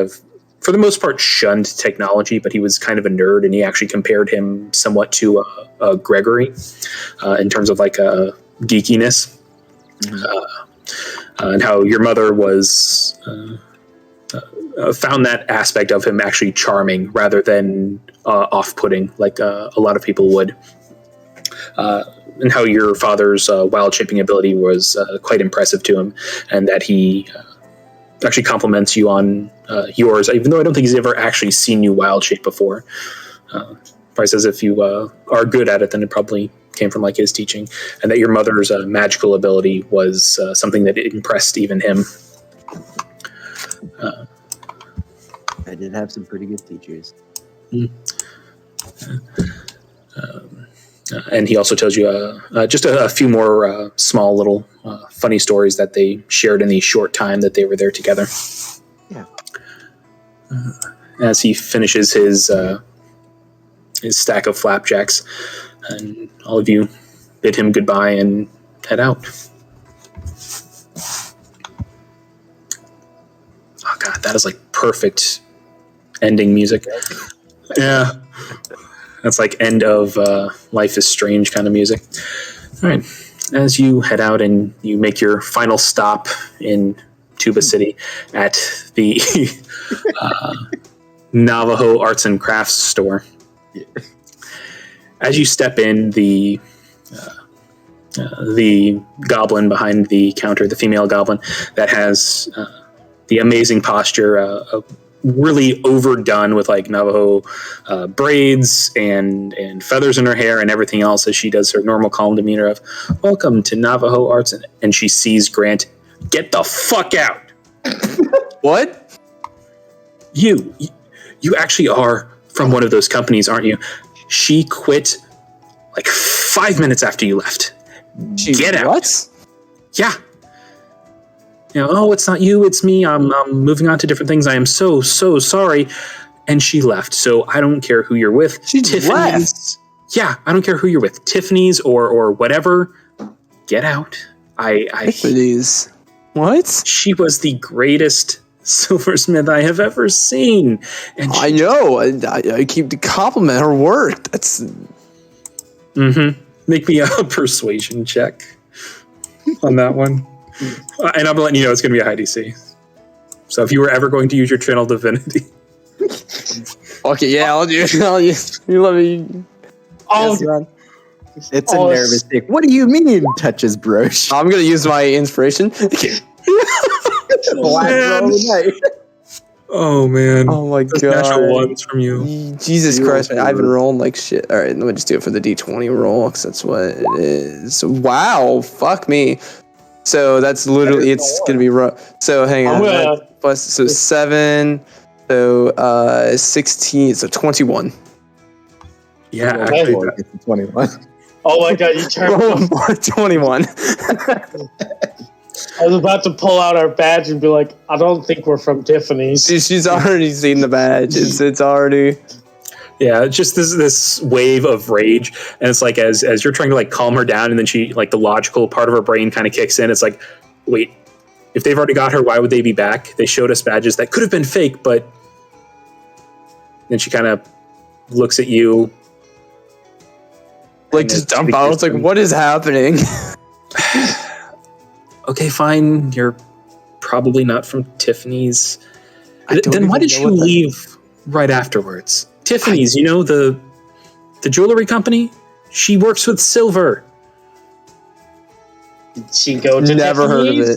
for the most part shunned technology, but he was kind of a nerd, and he actually compared him somewhat to Gregory in terms of like geekiness. And how your mother was found that aspect of him actually charming rather than off-putting like a lot of people would. And how your father's wild shaping ability was quite impressive to him, and that he actually compliments you on yours, even though I don't think he's ever actually seen you wild shape before. Probably says if you are good at it, then it probably came from like his teaching, and that your mother's magical ability was something that impressed even him. I did have some pretty good teachers. And he also tells you just a few more small little funny stories that they shared in the short time that they were there together. Yeah. As he finishes his stack of flapjacks, and all of you bid him goodbye and head out. Oh god, that is like perfect ending music. Yeah. That's like end of Life is Strange kind of music. All right. As you head out and you make your final stop in Tuba City at the Navajo Arts and Crafts store. Yeah. As you step in, the goblin behind the counter, the female goblin that has the amazing posture, really overdone with like Navajo braids and feathers in her hair and everything else, as she does her normal calm demeanor of "Welcome to Navajo Arts," and she sees Grant. Get the fuck out! What? You actually are from one of those companies, aren't you? She quit like 5 minutes after you left. Get out! What? Yeah. You know, oh, it's not you, it's me. I'm moving on to different things. I am so sorry. And she left. So I don't care who you're with. She Tiffany's. left? Yeah, I don't care who you're with. Tiffany's or whatever. Get out. Tiffany's. What? She was the greatest silversmith I have ever seen. And I know. I keep to compliment her work. That's... Mm-hmm. Make me a persuasion check on that one. And I'm letting you know it's going to be a high DC. So if you were ever going to use your channel divinity. Okay, yeah, I'll do. You let me... Oh, It's a nervous tick. What do you mean, touches brooch? I'm going to use my inspiration. Oh man. Oh my Those god. natural ones from you. Jesus Christ, man. I've been rolling like shit. All right, let me just do it for the D20 roll, because that's what it is. Wow, fuck me. So that's literally, it's going to be rough. So hang on. So 7, so 16, so 21. Yeah, actually. It's 21. oh my god, you turned Roll more 21. I was about to pull out our badge and be like, I don't think we're from Tiffany's. She's already seen the badge. It's already. Yeah, just this wave of rage, and it's like as you're trying to like calm her down, and then she like the logical part of her brain kind of kicks in. It's like, wait, if they've already got her, why would they be back? They showed us badges that could have been fake, but then she kind of looks at you, Like, just dump out. It's like, what is happening? Okay, fine. You're probably not from Tiffany's. I don't Then why even did know you what that- leave right afterwards? Tiffany's, you know, the jewelry company? She works with silver. Did she go to Never heard of Tiffany's?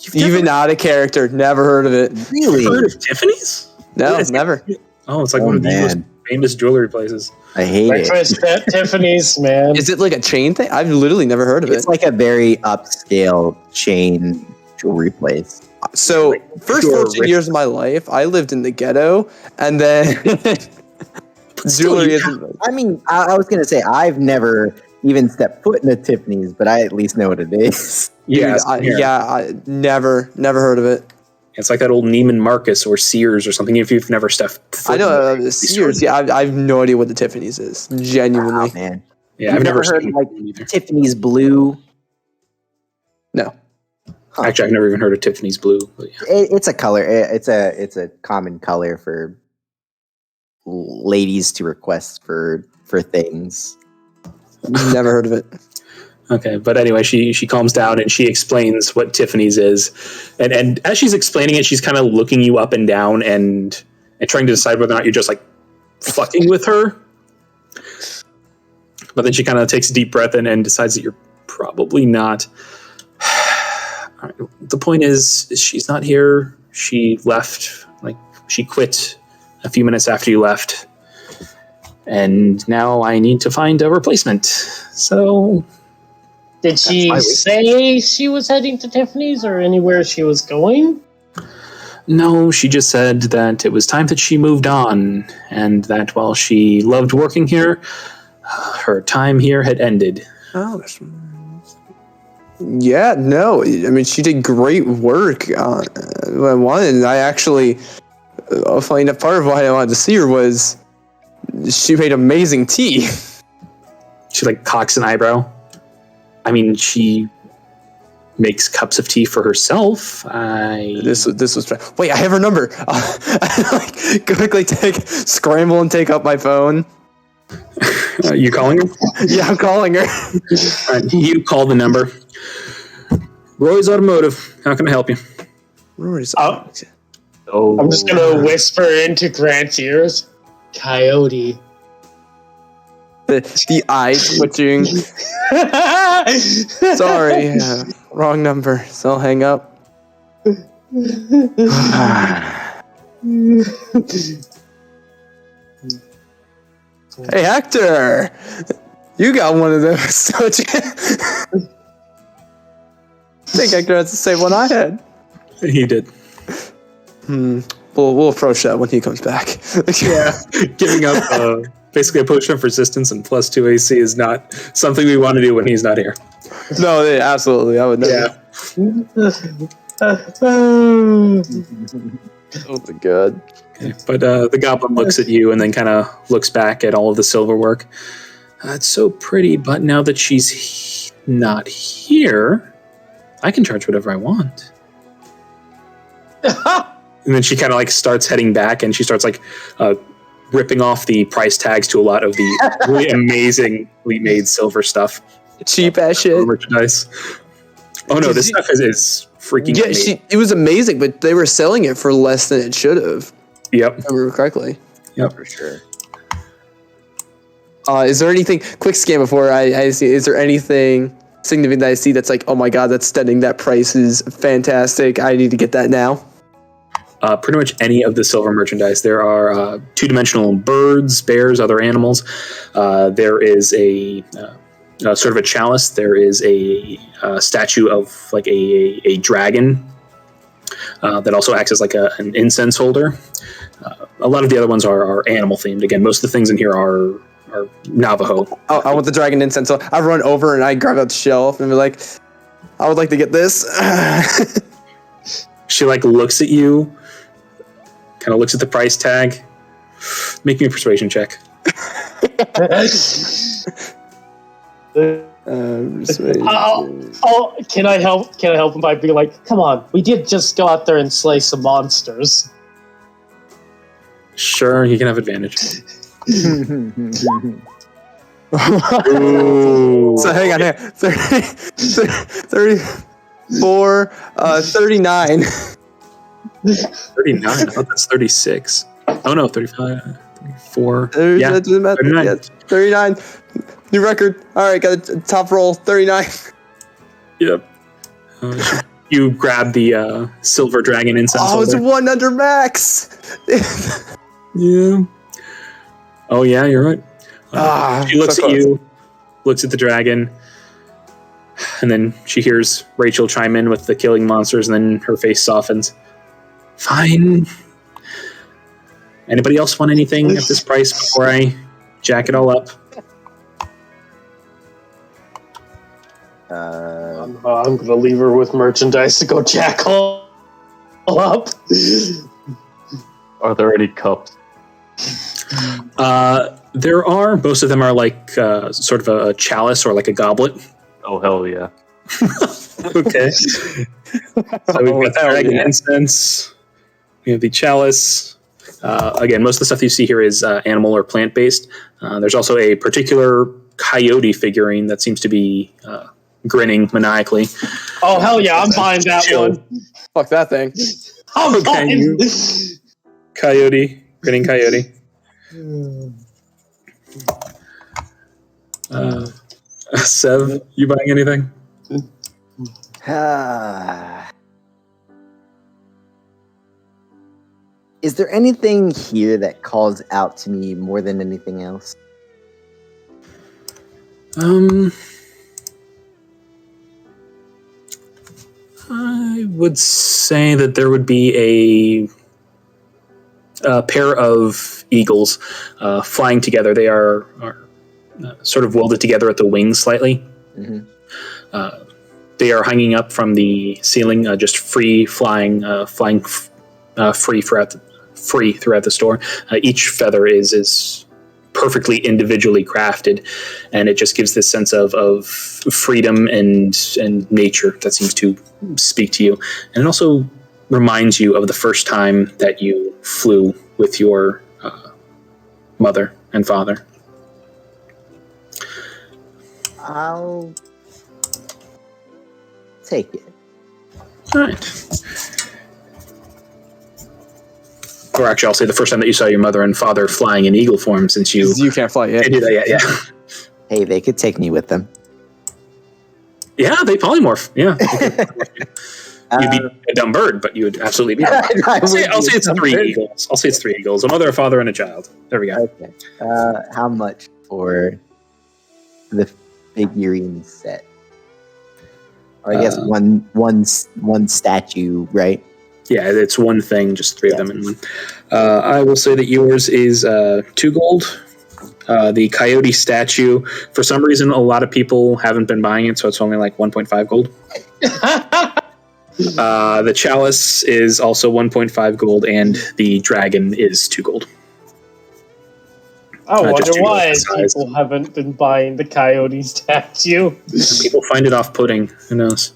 it. Even out of character. Never heard of it. Really? Heard of Tiffany's? No, It's- never. Oh, it's like Oh, one of the most man. famous jewelry places. I hate it. Breakfast at Tiffany's, man. Is it like a chain thing? I've literally never heard of it. It's like a very upscale chain jewelry place. So, first pure 14 rich- years of my life, I lived in the ghetto, and then jewelry isn't. I mean, I was gonna say I've never even stepped foot in a Tiffany's, but I at least know what it is. Yeah, Dude, I never heard of it. It's like that old Neiman Marcus or Sears or something. If you've never stepped foot I know in one of these Sears. stores. Yeah, I have no idea what the Tiffany's is. Genuinely, Oh, man, Yeah, You've I've never never heard, seen like, one either. Tiffany's blue. no. Actually, I've never even heard of Tiffany's blue. But yeah. It's a color. It's a common color for ladies to request for things. Never heard of it. Okay, but anyway, she calms down and she explains what Tiffany's is, and as she's explaining it, she's kind of looking you up and down and trying to decide whether or not you're just like fucking with her. But then she kind of takes a deep breath and decides that you're probably not. All right, the point is she's not here. She left, like she quit a few minutes after you left, and now I need to find a replacement. So. Did she That's say she was heading to Tiffany's or anywhere she was going? No, she just said that it was time that she moved on, and that while she loved working here, her time here had ended. Oh, yeah, no. I mean, she did great work on one, and I actually, funny enough, part of why I wanted to see her was she made amazing tea. She like cocks an eyebrow. I mean, she makes cups of tea for herself. This was wait, I have her number. I like quickly scramble and take up my phone. You calling her? Yeah, I'm calling her. You call the number. Roy's Automotive. How can I help you? Rory's. Oh. Oh, I'm just gonna whisper into Grant's ears. Coyote. The eye twitching. Sorry, wrong number. So I'll hang up. Hey, Hector! You got one of those, don't you? I think Hector has the same one I had. He did. We'll approach that when he comes back. Yeah, giving up basically a potion of resistance and +2 AC is not something we want to do when he's not here. No, yeah, absolutely. I would never. Yeah. Oh my god. Okay. But the goblin looks at you and then kind of looks back at all of the silver work. It's so pretty, but now that she's not here, I can charge whatever I want. And then she kind of like starts heading back, and she starts like ripping off the price tags to a lot of the really amazingly made silver stuff. Cheap ass shit. Merchandise. Oh no, this stuff is freaking Yeah, amazing. it was amazing, but they were selling it for less than it should have. Yep. If I remember correctly. Yep. For sure. Is there anything quick scan before I see? Is there anything significant that I see that's like, oh my god, that's stunning. That price is fantastic. I need to get that now. Pretty much any of the silver merchandise. There are two-dimensional birds, bears, other animals. There is a sort of a chalice. There is a statue of like a dragon that also acts as like an incense holder. A lot of the other ones are animal themed. Again, most of the things in here are Navajo. I want the dragon incense. So I run over and I grab out the shelf and be like, I would like to get this. She like looks at you, kind of looks at the price tag. Make me a persuasion check. Can I help? Can I help him by being like, "Come on, we did just go out there and slay some monsters." Sure, you can have advantage. So hang on here. 34, 39. 39. I thought that's 36. Oh no, 35, 34. Yeah, That doesn't matter. 39. Yeah, 39. New record. All right, got a top roll. 39. Yep. You grab the silver dragon incense. Oh, it's holder. 1 under max. Yeah. Oh yeah, you're right. She looks so at close. you, looks at the dragon, and then she hears Rachel chime in with the killing monsters, and then her face softens. Fine. Anybody else want anything at this price before I jack it all up? I'm gonna leave her with merchandise to go jack all up. Are there any cups? There are. Most of them are like sort of a chalice or like a goblet. Oh, hell yeah. Okay. So we've got the dragon incense. We have the chalice. Again, most of the stuff you see here is animal or plant based. There's also a particular coyote figurine that seems to be grinning maniacally. Oh hell yeah, I'm buying that Chill. one. Fuck that thing. I'm Okay, buying. you- Coyote, grinning coyote. Sev, you buying anything? Is there anything here that calls out to me more than anything else? I would say that there would be a pair of eagles flying together. They are sort of welded together at the wings slightly. Mhm. They are hanging up from the ceiling, just free flying, free throughout the store. Each feather is perfectly individually crafted, and it just gives this sense of freedom and nature that seems to speak to you. And it also reminds you of the first time that you flew with your mother and father. I'll take it. All right. Or actually, I'll say the first time that you saw your mother and father flying in eagle form, since you You can't fly yet. can't do that yet. Yeah. Hey, they could take me with them. Yeah, they polymorph. Yeah. You'd be a dumb bird, but you would absolutely be. I'll say it's three eagles. I'll say it's 3 eagles: a mother, a father, and a child. There we go. Okay. How much for the figurine set? Or I guess one statue, right? Yeah, it's one thing, just 3 of them in one. I will say that yours is 2 gold. The coyote statue, for some reason, a lot of people haven't been buying it, so it's only like 1.5 gold. The chalice is also 1.5 gold, and the dragon is 2 gold. I wonder just why the size. people haven't been buying the coyote statue. People find it off-putting. Who knows?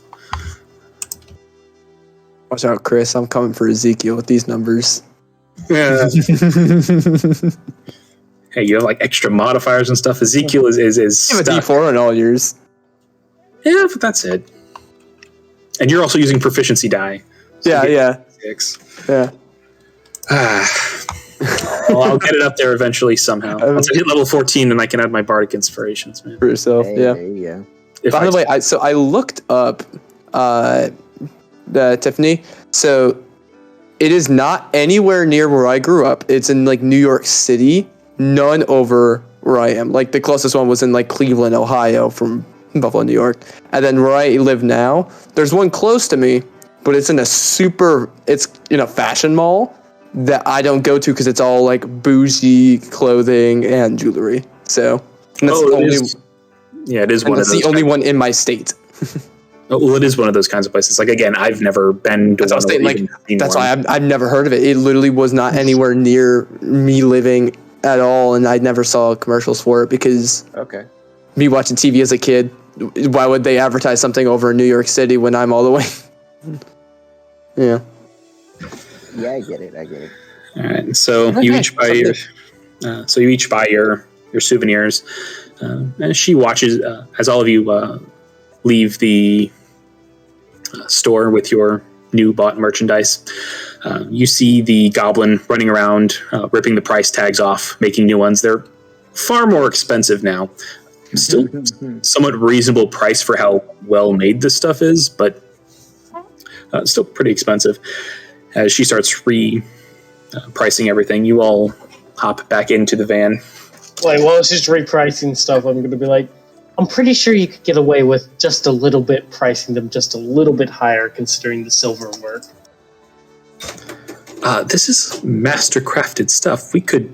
Watch out, Chris. I'm coming for Ezekiel with these numbers. Yeah. Hey, you have like extra modifiers and stuff. Ezekiel is You have a stuck. D4 on all yours. Yeah, but that's it. And you're also using proficiency die. Yeah. 6. Yeah. Well, I'll get it up there eventually somehow. Once I hit level 14, then I can add my bardic inspirations, man. For yourself. Hey, Yeah. there you go. If By the way, I looked up the Tiffany. So it is not anywhere near where I grew up. It's in like New York City, none over where I am. Like the closest one was in like Cleveland, Ohio from Buffalo, New York. And then where I live now, there's one close to me, but it's in it's in a fashion mall that I don't go to because it's all like bougie clothing and jewelry. So and that's the only, it is one of that's those. the only one in my state. Well, it is one of those kinds of places. Like, again, I've never been to That's what I was one. saying, Or like, even seen that's one. why I've never heard of it. It literally was not anywhere near me living at all, and I never saw commercials for it because Okay. me watching TV as a kid, why would they advertise something over in New York City when I'm all the way? Yeah. Yeah, I get it. All right, so you each buy your souvenirs, and she watches as all of you leave the store with your new bought merchandise. You see the goblin running around, ripping the price tags off, making new ones. They're far more expensive now. Still, somewhat reasonable price for how well made this stuff is, but still pretty expensive. As she starts pricing everything, you all hop back into the van. Like, while it's just repricing stuff, I'm going to be like, I'm pretty sure you could get away with just a little bit pricing them just a little bit higher considering the silver work. This is master crafted stuff. We could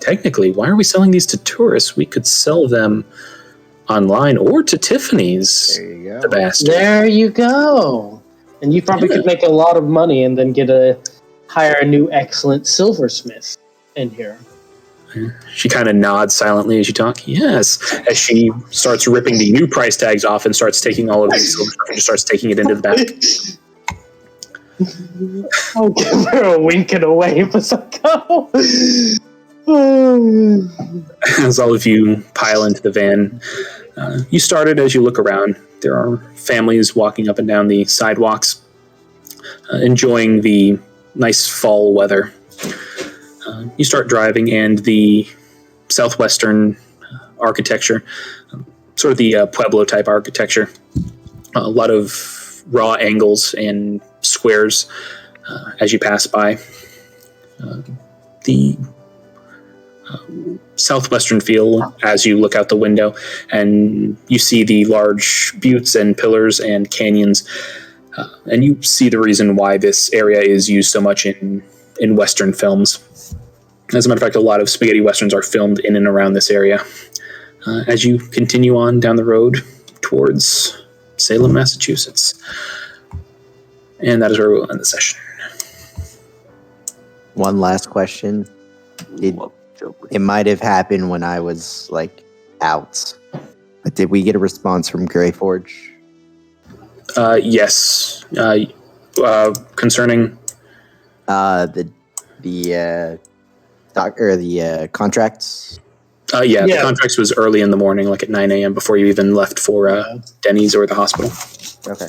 technically, why are we selling these to tourists? We could sell them online or to Tiffany's. There you The go. bastard. There you go. And you probably could make a lot of money and then hire a new excellent silversmith in here. She kind of nods silently as you talk. Yes, as she starts ripping the new price tags off and starts taking all of the silver stuff and just starts taking it into the back. I'll give her a wink and a wave as I go. As all of you pile into the van, you started as you look around. There are families walking up and down the sidewalks, enjoying the nice fall weather. You start driving, and the southwestern architecture, sort of the Pueblo type architecture, a lot of raw angles and squares as you pass by. The southwestern feel as you look out the window, and you see the large buttes and pillars and canyons, and you see the reason why this area is used so much in Western films. As a matter of fact, a lot of spaghetti westerns are filmed in and around this area. As you continue on down the road towards Salem, Massachusetts. And that is where we'll end the session. One last question. It might have happened when I was like out. But did we get a response from Greyforge? Yes. Concerning the contracts. Yeah, the Yeah. contracts was early in the morning, like at 9 a.m. before you even left for Denny's or the hospital. Okay.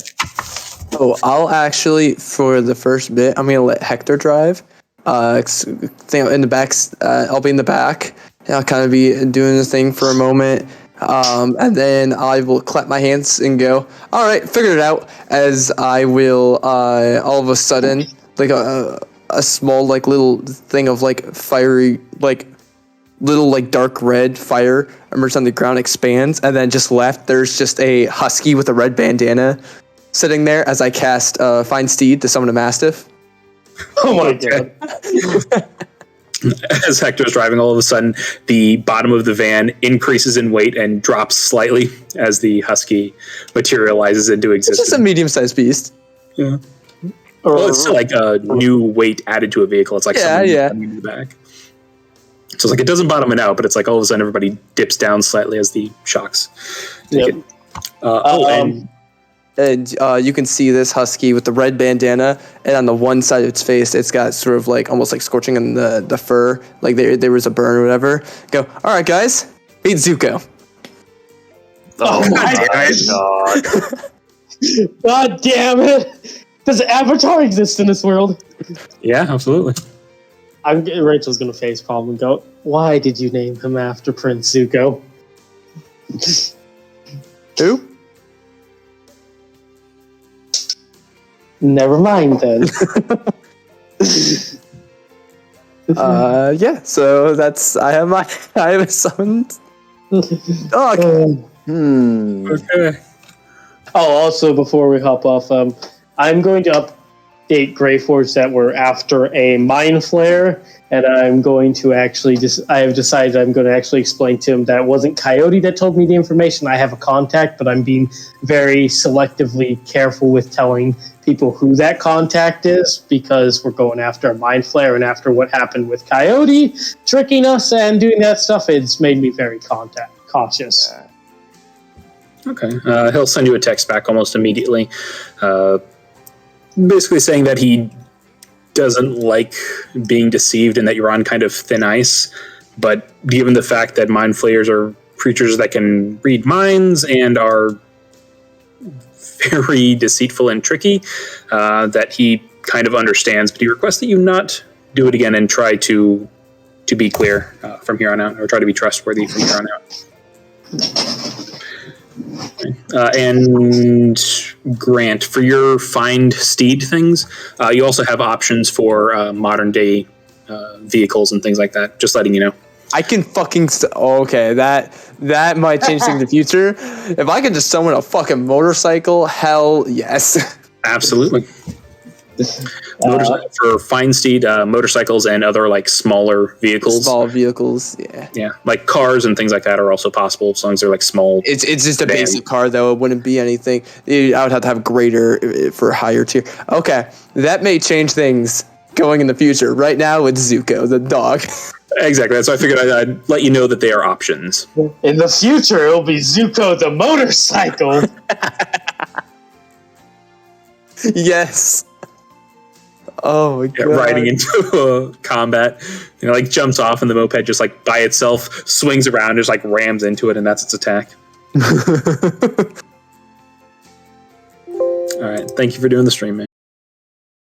Oh, I'll actually, for the first bit, I'm going to let Hector drive. In the back, I'll be in the back. And I'll kind of be doing the thing for a moment. And then I will clap my hands and go, all right, figured it out. As I will, all of a sudden, like a small, like, little thing of, like, fiery, like, little, like, dark red fire emerges on the ground, expands, and then just left, there's just a husky with a red bandana sitting there as I cast Find Steed to summon a mastiff. Oh my god. As Hector's driving, all of a sudden, the bottom of the van increases in weight and drops slightly as the husky materializes into It's existence. just a medium-sized beast. Yeah. Well, it's still like a new weight added to a vehicle. It's like something in the back. So it's like it doesn't bottom it out, but it's like all of a sudden everybody dips down slightly as the shocks take it. And you can see this husky with the red bandana, and on the one side of its face, it's got sort of like almost like scorching in the fur, like there was a burn or whatever. Go, all right, guys, meet Zuko. Oh my God. God damn it! Does Avatar exist in this world? Yeah, absolutely. Rachel's gonna facepalm and go, why did you name him after Prince Zuko? Who? Never mind then. Yeah. So that's I have summoned dog. Okay. Oh, also before we hop off, I'm going to 8 Greyforge that were after a mind flare, and I'm going to actually I have decided I'm going to actually explain to him that it wasn't Coyote that told me the information. I have a contact, but I'm being very selectively careful with telling people who that contact is, because we're going after a mind flare, and after what happened with Coyote tricking us and doing that stuff, it's made me very cautious. Okay. He'll send you a text back almost immediately, basically saying that he doesn't like being deceived and that you're on kind of thin ice. But given the fact that mind flayers are creatures that can read minds and are very deceitful and tricky, that he kind of understands. But he requests that you not do it again and try to be clear from here on out, or try to be trustworthy from here on out. And Grant, for your find steed things, you also have options for modern day vehicles and things like that. Just letting you know. I can fucking okay. That might change things in the future. If I could just summon a fucking motorcycle, hell yes. Absolutely. For fine steed, motorcycles and other like smaller vehicles. Small vehicles, yeah. Yeah, like cars and things like that are also possible as long as they're like small. It's just a basic car though. It wouldn't be anything. I would have to have greater for higher tier. Okay, that may change things going in the future. Right now it's Zuko the dog. Exactly. So I figured I'd let you know that they are options. In the future, it'll be Zuko the motorcycle. Yes. Oh my god! Riding into combat, like jumps off, and the moped just like by itself swings around, just like rams into it, and that's its attack. All right, thank you for doing the stream, man.